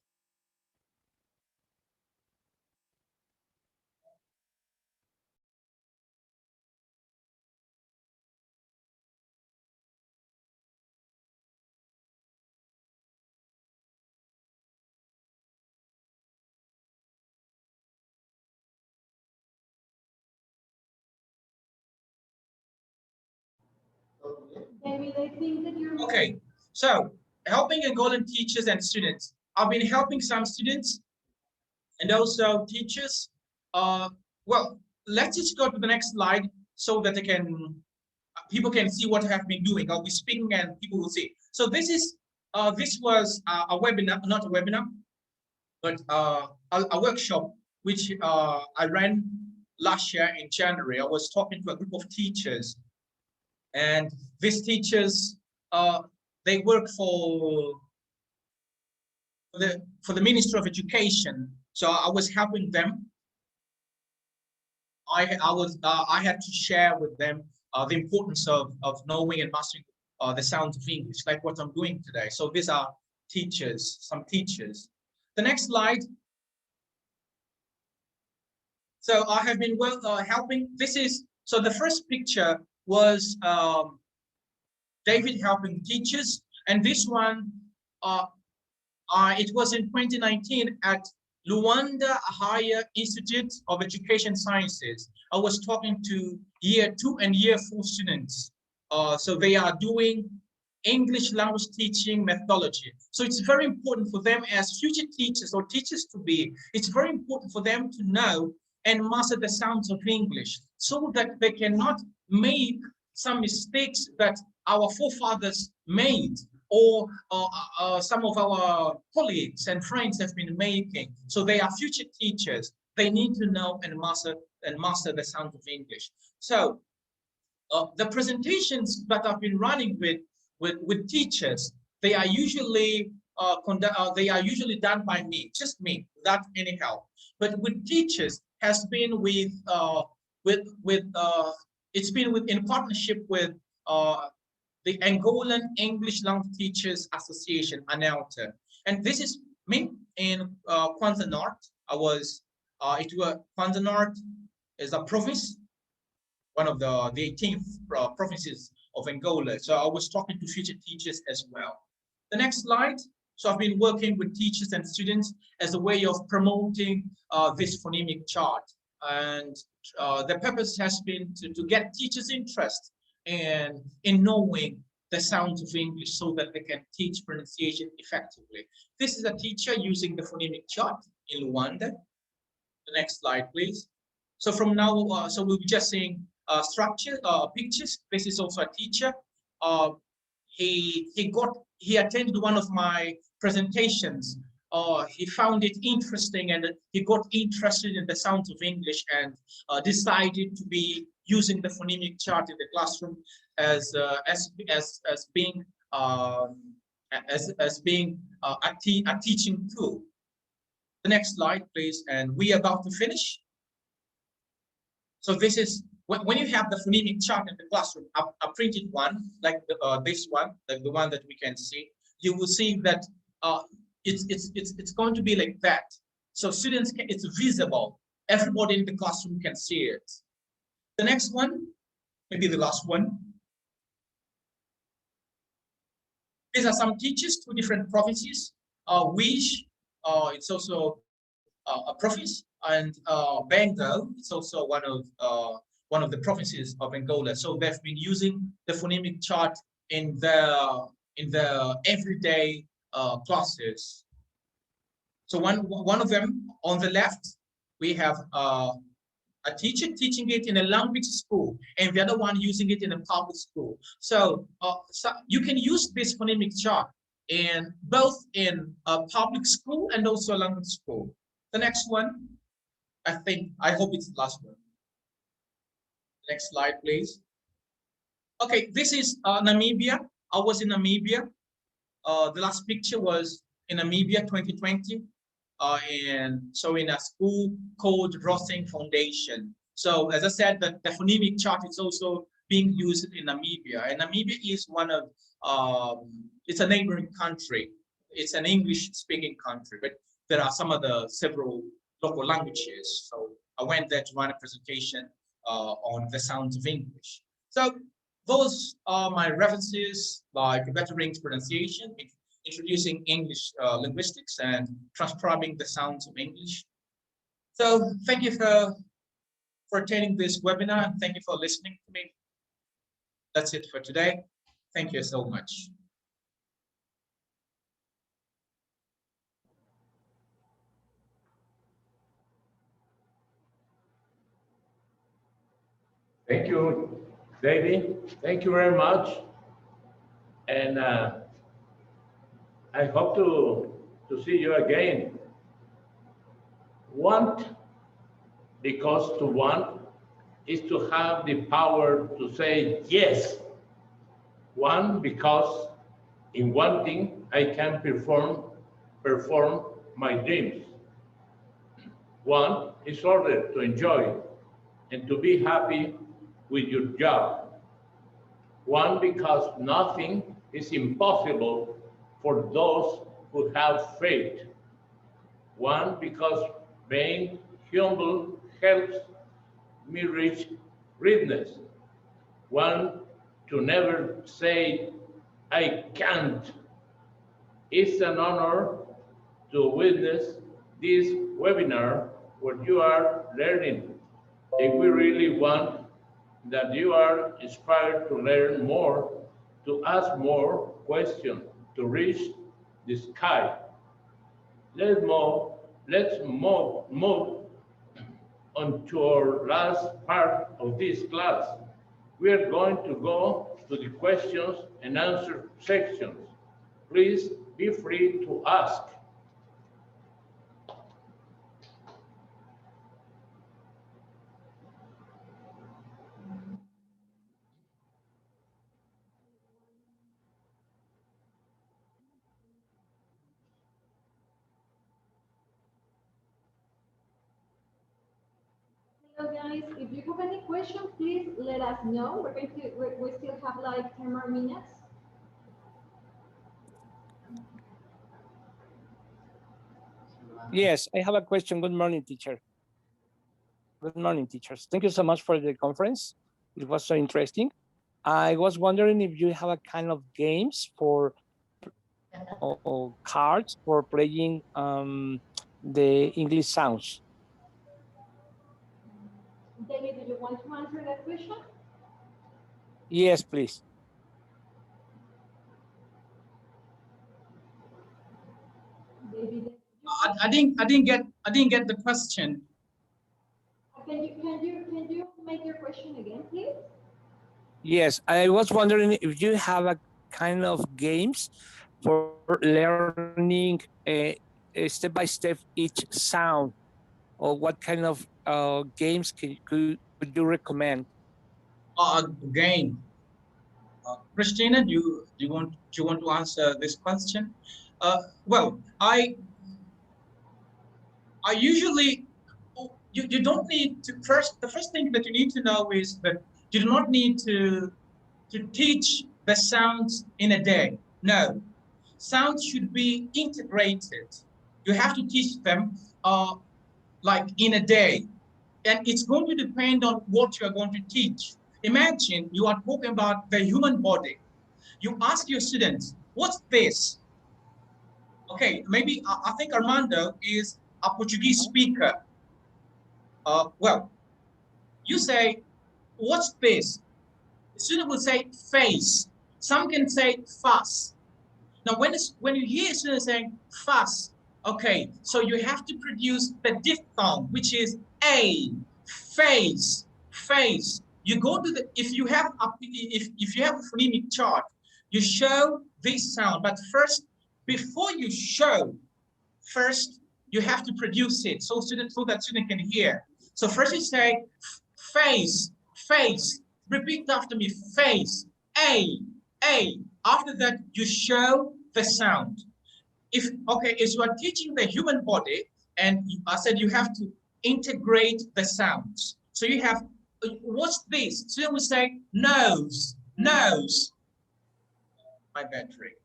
David, I think that you're... Okay, so helping Angolan teachers and students. I've been helping some students and also teachers. Well, let's just go to the next slide so that people can see what I have been doing. I'll be speaking and people will see. So this was a webinar, not a webinar, but a workshop which I ran last year in January. I was talking to a group of teachers, and these teachers they work for the Ministry of Education. So I was helping them. I had to share with them the importance of knowing and mastering the sounds of English, like what I'm doing today. So these are teachers, some teachers. The next slide. So I have been helping. So the first picture was David helping teachers, and this one, it was in 2019 at Luanda Higher Institute of Education Sciences. I was talking to year 2 and year 4 students. So they are doing English language teaching methodology. So it's very important for them as future teachers or teachers to be, it's very important for them to know and master the sounds of English so that they cannot make some mistakes that our forefathers made or some of our colleagues and friends have been making. So they are future teachers. They need to know and master the sound of English. So the presentations that I've been running with teachers, they are usually done by me, just me, without any help. But with teachers has been it's been in partnership with the Angolan English Language Teachers Association, ANELTA. And this is me in Kwanza North. Kwanza North is a province, one of the 18th provinces of Angola. So I was talking to future teachers as well. The next slide. So I've been working with teachers and students as a way of promoting this phonemic chart. And the purpose has been to get teachers' interest in knowing the sounds of English so that they can teach pronunciation effectively. This is a teacher using the phonemic chart in Luanda. The next slide, please. So from now, so we'll be just seeing structure, pictures. This is also a teacher. He attended one of my presentations. He found it interesting and he got interested in the sounds of English and decided to be using the phonemic chart in the classroom as being a teaching tool. The next slide, please. And we are about to finish. So this is when you have the phonemic chart in the classroom, I printed one like this one, like the one that we can see. You will see that it's going to be like that. So students can, it's visible. Everybody in the classroom can see it. The next one, maybe the last one. These are some teachers, 2 different provinces. Wish, it's also a province, and Bengal, it's also one of the provinces of Angola. So they've been using the phonemic chart in the everyday classes. So one of them on the left, we have a teacher teaching it in a language school, and the other one using it in a public school. So, so you can use this phonemic chart in both in a public school and also a language school. The next one, I hope it's the last one. Next slide, please. Okay, this is Namibia. I was in Namibia. The last picture was in Namibia 2020. And so in a school called Rossing Foundation. So as I said, the phonemic chart is also being used in Namibia. And Namibia is one of, it's a neighboring country. It's an English-speaking country, but there are some of the several local languages. So I went there to run a presentation on the sounds of English. So those are my references, like bettering pronunciation, introducing English linguistics, and transcribing the sounds of English. So thank you for attending this webinar, and thank you for listening to me. That's it for today. Thank you so much. Thank you, David. Thank you very much. And I hope to see you again. Want, because to want is to have the power to say yes. One, because in wanting I can perform my dreams. One is ordered to enjoy and to be happy with your job. One, because nothing is impossible for those who have faith. One, because being humble helps me reach greatness. One, to never say I can't. It's an honor to witness this webinar where you are learning. If we really want that you are inspired to learn more, to ask more questions, to reach the sky. Let's move on to our last part of this class. We are going to go to the questions and answer sections. Please be free to ask. guys, if you have any questions, please let us know. We still have like 10 more minutes. Yes, I have a question. Good morning, teacher. Good morning, teachers. Thank you so much for the conference. It was so interesting. I was wondering if you have a kind of games for or cards for playing the English sounds. David, do you want to answer that question? Yes, please. David, I didn't get the question. can you make your question again, please? Yes, I was wondering if you have a kind of games for learning step by step each sound, or what kind of games could you recommend? Again, Christina, do you want to answer this question? Well, I usually you don't need to the first thing that you need to know is that you do not need to teach the sounds in a day. No, sounds should be integrated. You have to teach them like in a day, and it's going to depend on what you are going to teach. Imagine you are talking about the human body. You ask your students, what's this? Okay, maybe I think Armando is a Portuguese speaker. Well, you say, what's this? The student will say face. Some can say fuss. Now, when you hear a student saying fuss, okay, so you have to produce the diphthong, which is a, face, face. You go to the, if you have a phonemic chart, you show this sound, but first, before you show, first you have to produce it so that student can hear. So first you say face, face. Repeat after me, face, a. After that, you show the sound. If you are teaching the human body, and I said you have to integrate the sounds. So you have, what's this? So you will say nose, nose. My battery.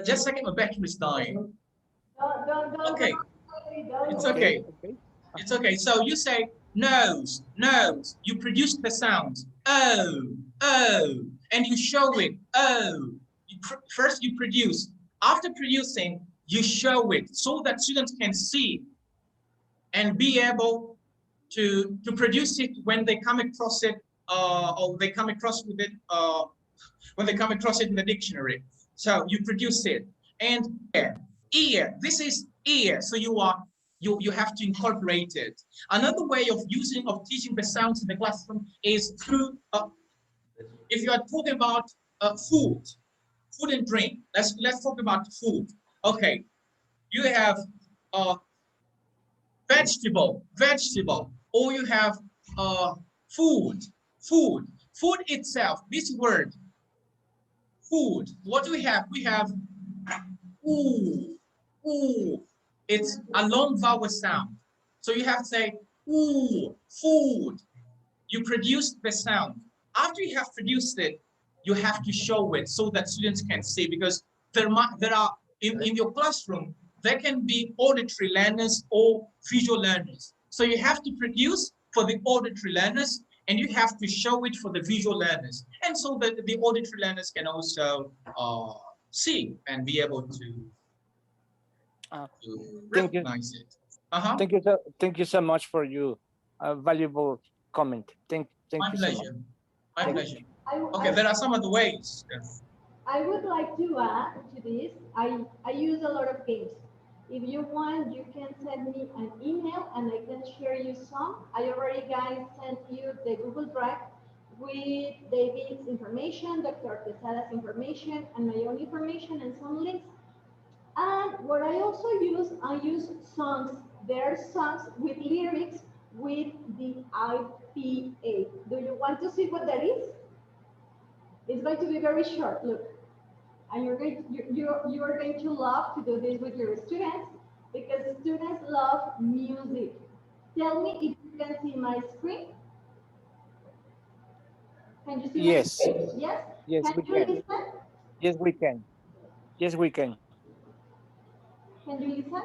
Just a second, my battery is dying. Okay, it's okay. It's okay. So you say nose, nose. You produce the sound. Oh, oh, and you show it. Oh. First you produce. After producing, you show it so that students can see and be able to produce it when they come across it, or they come across with it when they come across it in the dictionary. So you produce it. And ear. This is ear. So you have to incorporate it. Another way of teaching the sounds in the classroom is through if you are talking about food and drink. Let's talk about food. Okay, you have vegetable, or you have food itself. This word, food. What do we have? We have ooh. It's a long vowel sound. So you have to say ooh, food. You produce the sound. After you have produced it, you have to show it so that students can see, because there are in your classroom, there can be auditory learners or visual learners. So you have to produce for the auditory learners, and you have to show it for the visual learners. And so that the auditory learners can also see and be able to recognize it. Thank you so much for your valuable comment. Thank you so much. My pleasure. Okay, there are some other ways. I would like to add to this. I use a lot of games. If you want, you can send me an email and I can share you some. I already, guys, sent you the Google Drive with David's information, Dr. Quesada's information, and my own information and some links. And what I also use, I use songs. There are songs with lyrics with the IPA. Do you want to see what that is? It's going to be very short. Look, and you are going to love to do this with your students, because students love music. Tell me if you can see my screen. Can you see my Yes, screen? Yes? yes, Can we you can. listen? Yes, we can. Yes, we can. Can you listen?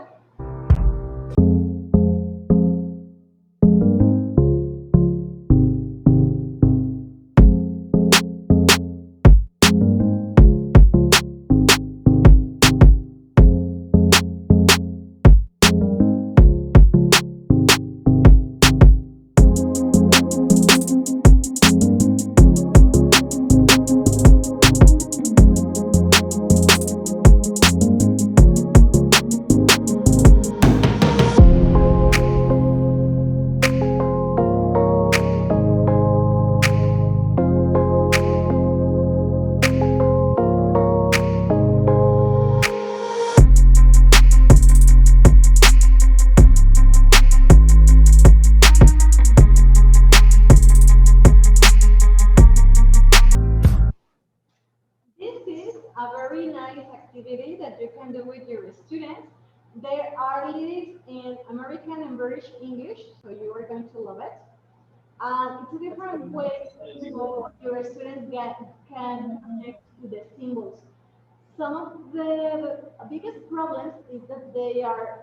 This is a very nice activity that you can do with your students. There are lyrics in American and British English, so you are going to love it. It's a different way so your students can connect to the symbols. Some of the biggest problems is that they are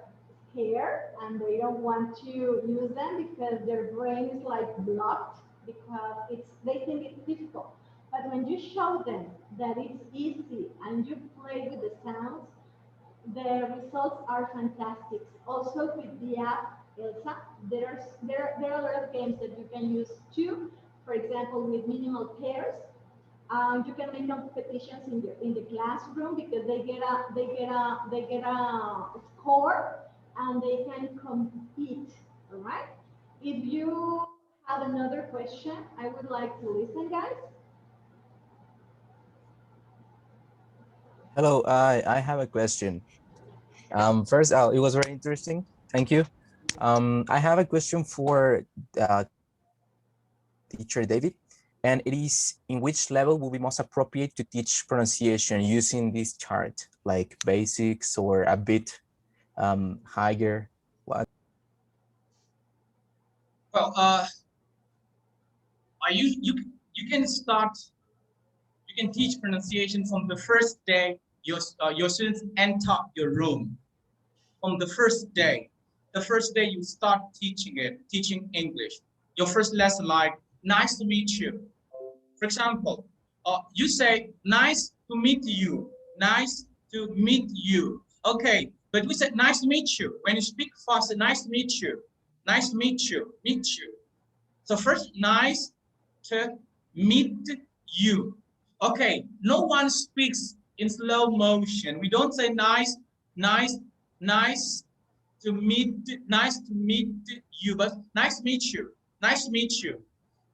scared and they don't want to use them because their brain is like blocked because they think it's difficult. But when you show them that it's easy and you play with the sounds, the results are fantastic. Also with the app Elsa, there are a lot of games that you can use too. For example, with minimal pairs, you can make competitions in the classroom because they get a score and they can compete. All right. If you have another question, I would like to listen, guys. Hello, I have a question. First, it was very interesting. Thank you. I have a question for teacher David, and it is in which level will be most appropriate to teach pronunciation using this chart, like basics or a bit higher? What? Well, you can start. You can teach pronunciation from the first day your students enter your room. From the first day you start teaching English. Your first lesson, like nice to meet you. For example, you say nice to meet you, nice to meet you. Okay, but we said nice to meet you. When you speak fast, nice to meet you, nice to meet you, meet you. So first, nice to meet you. Okay, no one speaks in slow motion. We don't say nice, nice, nice nice to meet you, but nice to meet you, nice to meet you.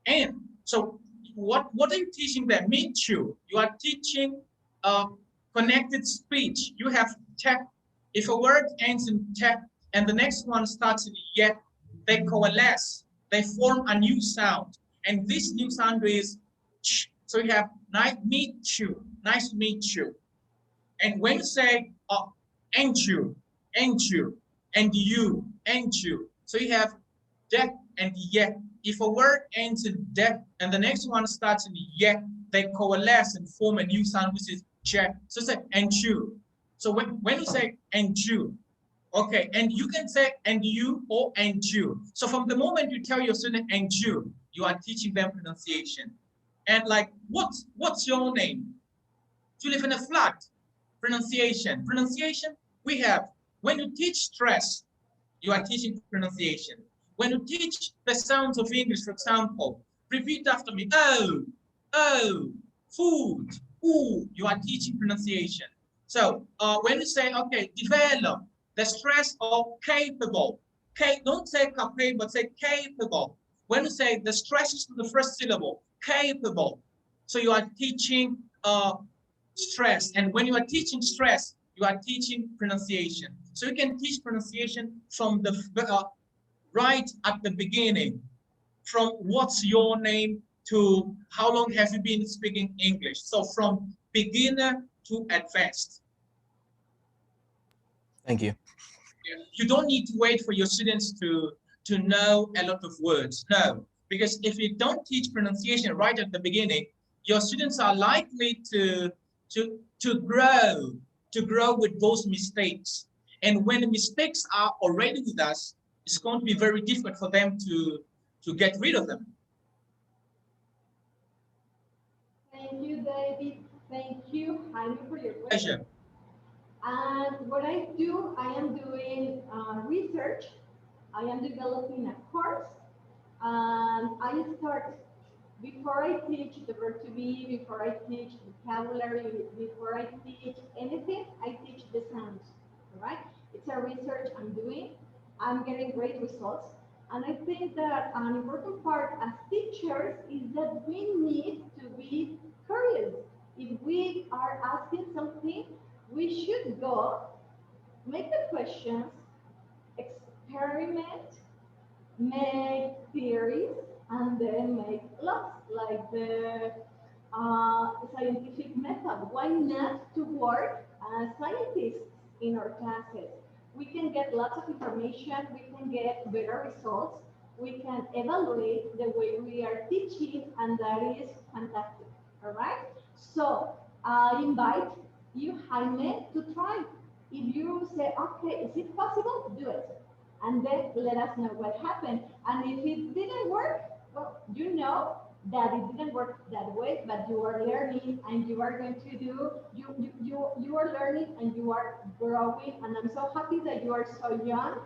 And so what are you teaching them? Meet you. You are teaching connected speech. You have tech. If a word ends in tech and the next one starts in yet, they coalesce. They form a new sound. And this new sound is ch. So you have nice meet you, nice to meet you. And when you say and you, and you, and you, and you, so you have that and yet. If a word ends in that and the next one starts in yet, they coalesce and form a new sound, which is check. So say and you. So when you say and you, okay, and you can say and you or and you. So from the moment you tell your student and you are teaching them pronunciation. And like, what's your name? You live in a flat. Pronunciation. Pronunciation, we have, when you teach stress, you are teaching pronunciation. When you teach the sounds of English, for example, repeat after me, oh, food, ooh, you are teaching pronunciation. So when you say, okay, develop, the stress of capable, don't say capable, say capable. When you say the stress is to the first syllable, capable. So you are teaching stress. And when you are teaching stress, you are teaching pronunciation. So you can teach pronunciation from the right at the beginning, from what's your name to how long have you been speaking English. So from beginner to advanced. Thank you. You don't need to wait for your students to know a lot of words. No, because if you don't teach pronunciation right at the beginning, your students are likely to grow with those mistakes. And when the mistakes are already with us, it's going to be very difficult for them to get rid of them. Thank you, David. Thank you, Jaime, for your question. Pleasure. And what I do, I am doing research. I am developing a course. And I start, before I teach the verb to be, before I teach vocabulary, before I teach anything, I teach the sounds, all right? It's a research I'm doing. I'm getting great results. And I think that an important part as teachers is that we need to be curious. If we are asking something, we should go, make the questions, experiment, make theories, and then make laws, like the scientific method. Why not to work as scientists in our classes? We can get lots of information, we can get better results, we can evaluate the way we are teaching, and that is fantastic, all right? So I invite you, Jaime, to try. If you say, okay, is it possible? Do it. And then let us know what happened. And if it didn't work, well, you know that it didn't work that way, but you are learning and you are going to do, you are learning and you are growing. And I'm so happy that you are so young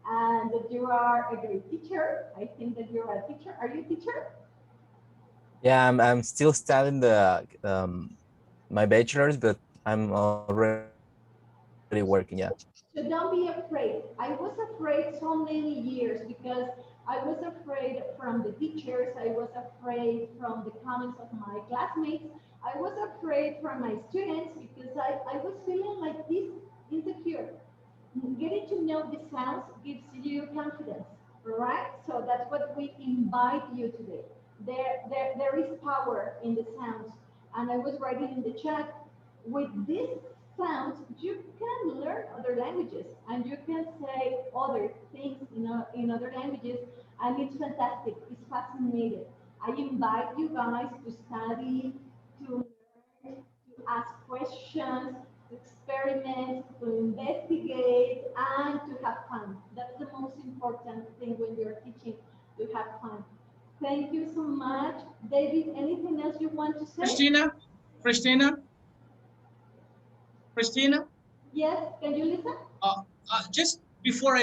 and that you are a great teacher. I think that you're a teacher. Are you a teacher? Yeah, I'm still studying the my bachelor's, but I'm already working. Yeah. So don't be afraid. I was afraid so many years because I was afraid from the teachers. I was afraid from the comments of my classmates. I was afraid from my students because I was feeling like this insecure. Getting to know the sounds gives you confidence, right? So that's what we invite you today. There is power in the sounds. And I was writing in the chat, with these sounds, you can learn other languages and you can say other things in other languages. And it's fantastic. It's fascinating. I invite you guys to study, to learn, to ask questions, to experiment, to investigate, and to have fun. That's the most important thing when you're teaching, to have fun. Thank you so much. David, anything else you want to say? Christina? Yes, can you listen? Just before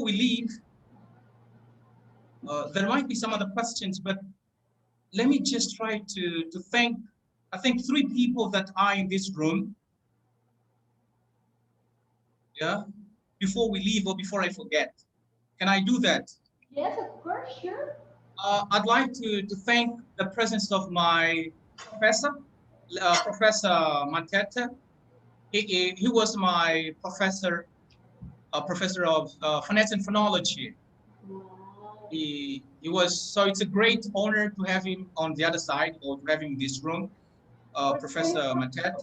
we leave, there might be some other questions, but let me just try to thank, I think, 3 people that are in this room. Yeah, before we leave or before I forget. Can I do that? Yes, of course, sure. I'd like to thank the presence of my professor, Professor Mateta. He was my professor, professor of finance and phonology. Wow. He was, so it's a great honor to have him on the other side, or to have him in this room. Professor Matet,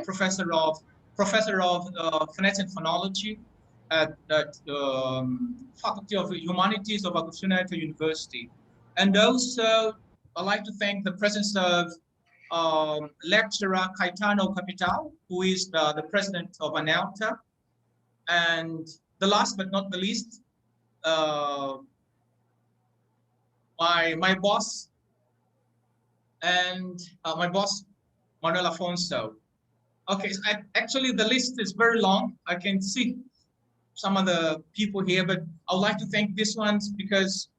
professor of finance and phonology at Faculty of Humanities of Agustín Neto University. And also, I'd like to thank the presence of lecturer Caetano Capital, who is the president of ANALTA. And the last but not the least, my boss, and my boss, Manuel Afonso. Okay, so actually the list is very long. I can see some of the people here, but I would like to thank these ones because,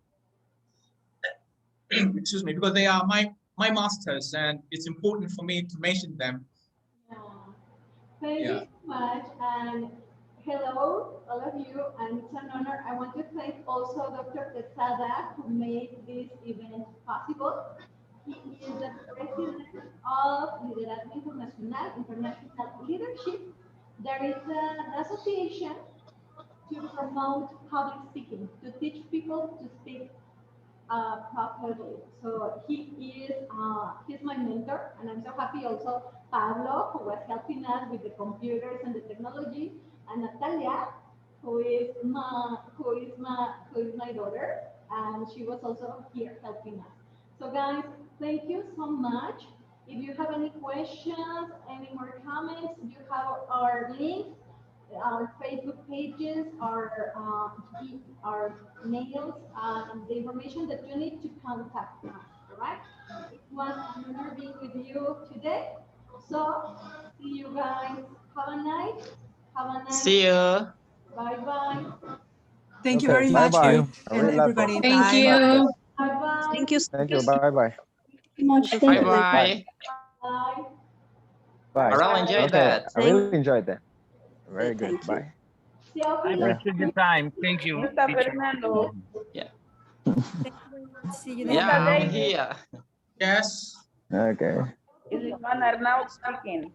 excuse me, because they are my masters, and it's important for me to mention them. Yeah. Thank you so much, and hello, all of you, and it's an honor. I want to thank also Dr. Quesada, who made this event possible. He is the president of Liderazgo Internacional, International Leadership. There is an association to promote public speaking, to teach people to speak properly. So he's my mentor, and I'm so happy also Pablo, who was helping us with the computers and the technology, and Natalia, who is my daughter, and she was also here helping us. So guys, thank you so much. If you have any questions, any more comments, you have our links, our Facebook pages, our mails, the information that you need to contact us, all right? It was an honor being with you today. So, see you guys. Have a nice. See you. Bye-bye. Thank you Okay, very thank much, you. Ruth I and really love that. everybody. Thank Bye. you. Bye-bye. Thank you. Thank you. Bye bye. Much. Bye Thank you. bye. Bye. Bye. Bye. I really enjoyed Okay, that. I really enjoyed that. Very good. Thank you. Bye. See I you. appreciate the time. Thank you, Mr. teacher. Fernando, Yeah. Thank you very much. See you next Yeah, time. I'm here. Yes. Okay. is Juan Arnaud speaking?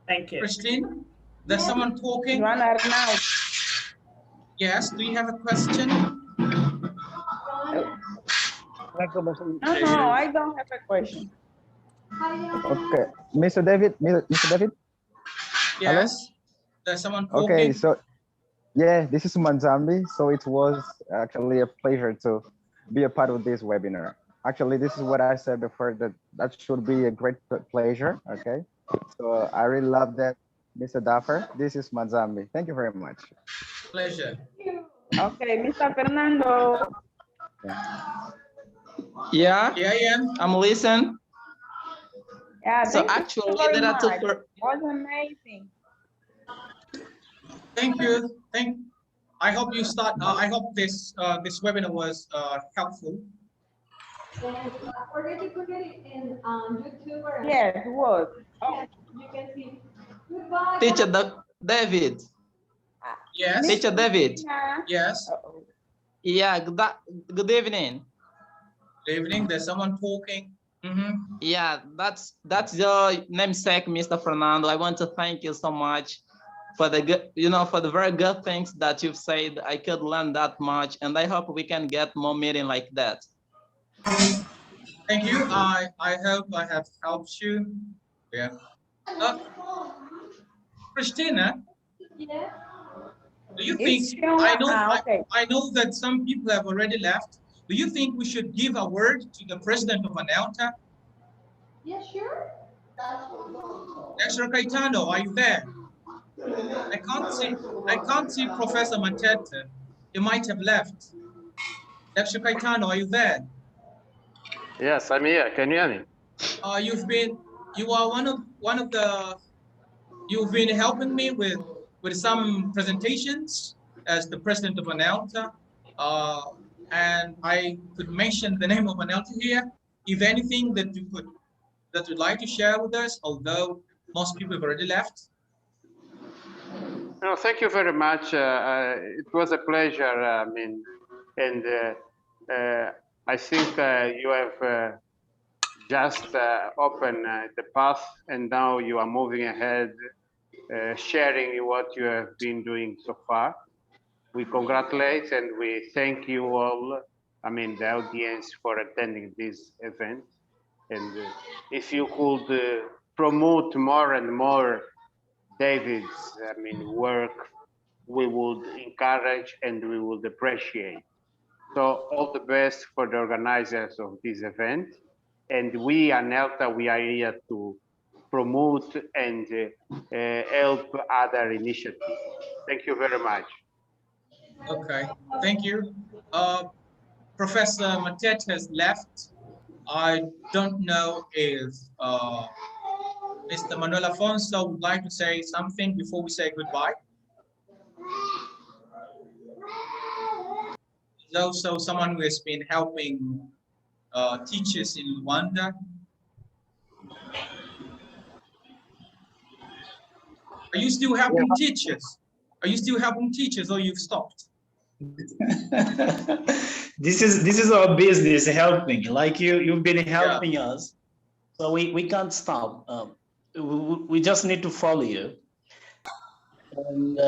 Thank you. Christine, there's someone talking. Juan Arnaud. Yes, do you have a question? No, I don't have a question. Okay. Mr. David, Mr. David? Yes. There's someone talking. Okay, so yeah, this is Manzambi. So it was actually a pleasure to be a part of this webinar. Actually, this is what I said before, that should be a great pleasure. Okay, so I really love that, Mr. Dapher. This is Manzambi. Thank you very much. Pleasure. Okay, Mr. Fernando. Yeah, Here I am. I'm listening. Yeah, So thank you actually, very there are two. much. Was amazing. Thank you. I hope you start. I hope this webinar was helpful. And forget to put it in YouTube or Yes, it was. yes, you can see. Goodbye. Teacher David. Yes. Teacher David. Yes. Yeah, good evening. Good evening. There's someone talking. Yeah, that's your namesake, Mr. Fernando. I want to thank you so much for the good, for the very good things that you've said. I could learn that much, and I hope we can get more meeting like that. Thank you. I hope I have helped you. Yeah. Christina, Yes. do you think Okay. I know that some people have already left. Do you think we should give a word to the president of ANELTA? Yeah, sure. Dr. Caetano, are you there? I can't see Professor Mateta. He might have left. Dr. Caetano, are you there? Yes, I'm here. Can you hear me? You've been helping me with some presentations as the president of ANELTA. And I could mention the name of ANELTA here. If anything that you'd like to share with us, although most people have already left. No, thank you very much. It was a pleasure. I think you have just opened the path, and now you are moving ahead, sharing what you have been doing so far. We congratulate and we thank you all, the audience, for attending this event. And if you could promote more and more David's work, we would encourage and we would appreciate. So all the best for the organizers of this event. And we, ANELTA, we are here to promote and help other initiatives. Thank you very much. Okay, thank you. Professor Matet has left. I don't know if Mr. Manuel Afonso would like to say something before we say goodbye. There's also someone who has been helping teachers in Rwanda. Are you still helping teachers? Are you still helping teachers, or you've stopped? This is our business, helping. Like you've been helping us, so we can't stop. We just need to follow you, and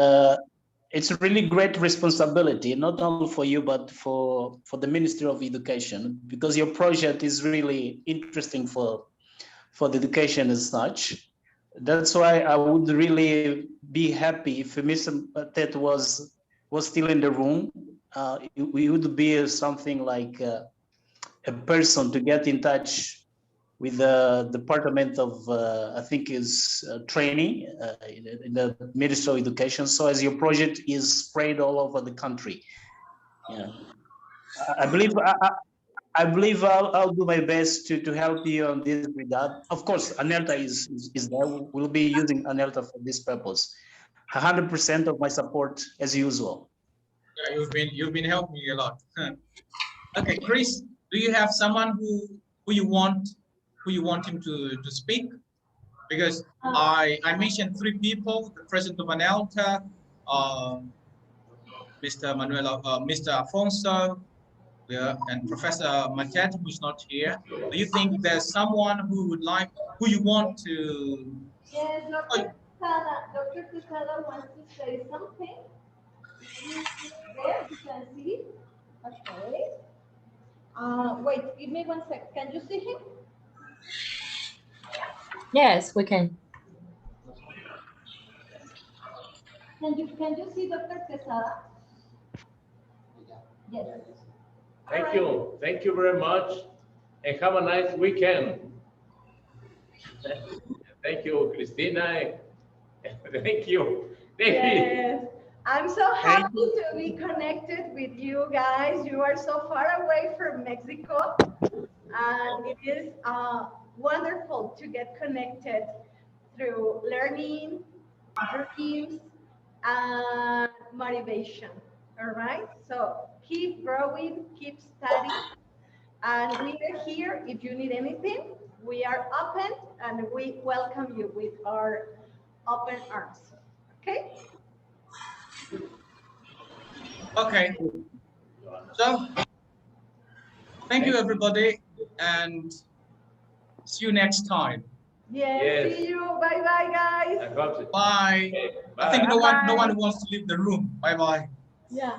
it's a really great responsibility, not only for you but for the Ministry of Education, because your project is really interesting for for the education as such. That's why I would really be happy if Mr. Tet was still in the room. We would be something like a person to get in touch with the Department of, I think is training in the Ministry of Education. So as your project is spread all over the country. Yeah, I believe I'll do my best to help you on this regard. Of course, Anelta is there. We'll be using Anelta for this purpose. 100% of my support as usual. Yeah, you've been helping me a lot. Okay, Chris, do you have someone who you want him to speak? Because I mentioned 3 people: the president of Anelta, Mr. Mr. Afonso, and Professor Matet, who's not here. Do you think there's someone who you want to? Yes, Dr. Quesada wants to say something. There, you can see. Okay. Wait, give me 1 sec. Can you see him? Yes, we can. Can you see Dr. Quesada? Yes. Thank you very much, and have a nice weekend. Thank you, Cristina. Thank you, David. Yes. I'm so happy to be connected with you guys. You are so far away from Mexico, and it is wonderful to get connected through learning, dreams, and motivation. All right. So keep growing, keep studying, and we are here if you need anything. We are open, and we welcome you with our open arms. Okay. Okay. So, thank you, everybody, and see you next time. Yes. See you. Bye, bye, guys. Bye. I think no one wants to leave the room. Bye, bye. Yeah.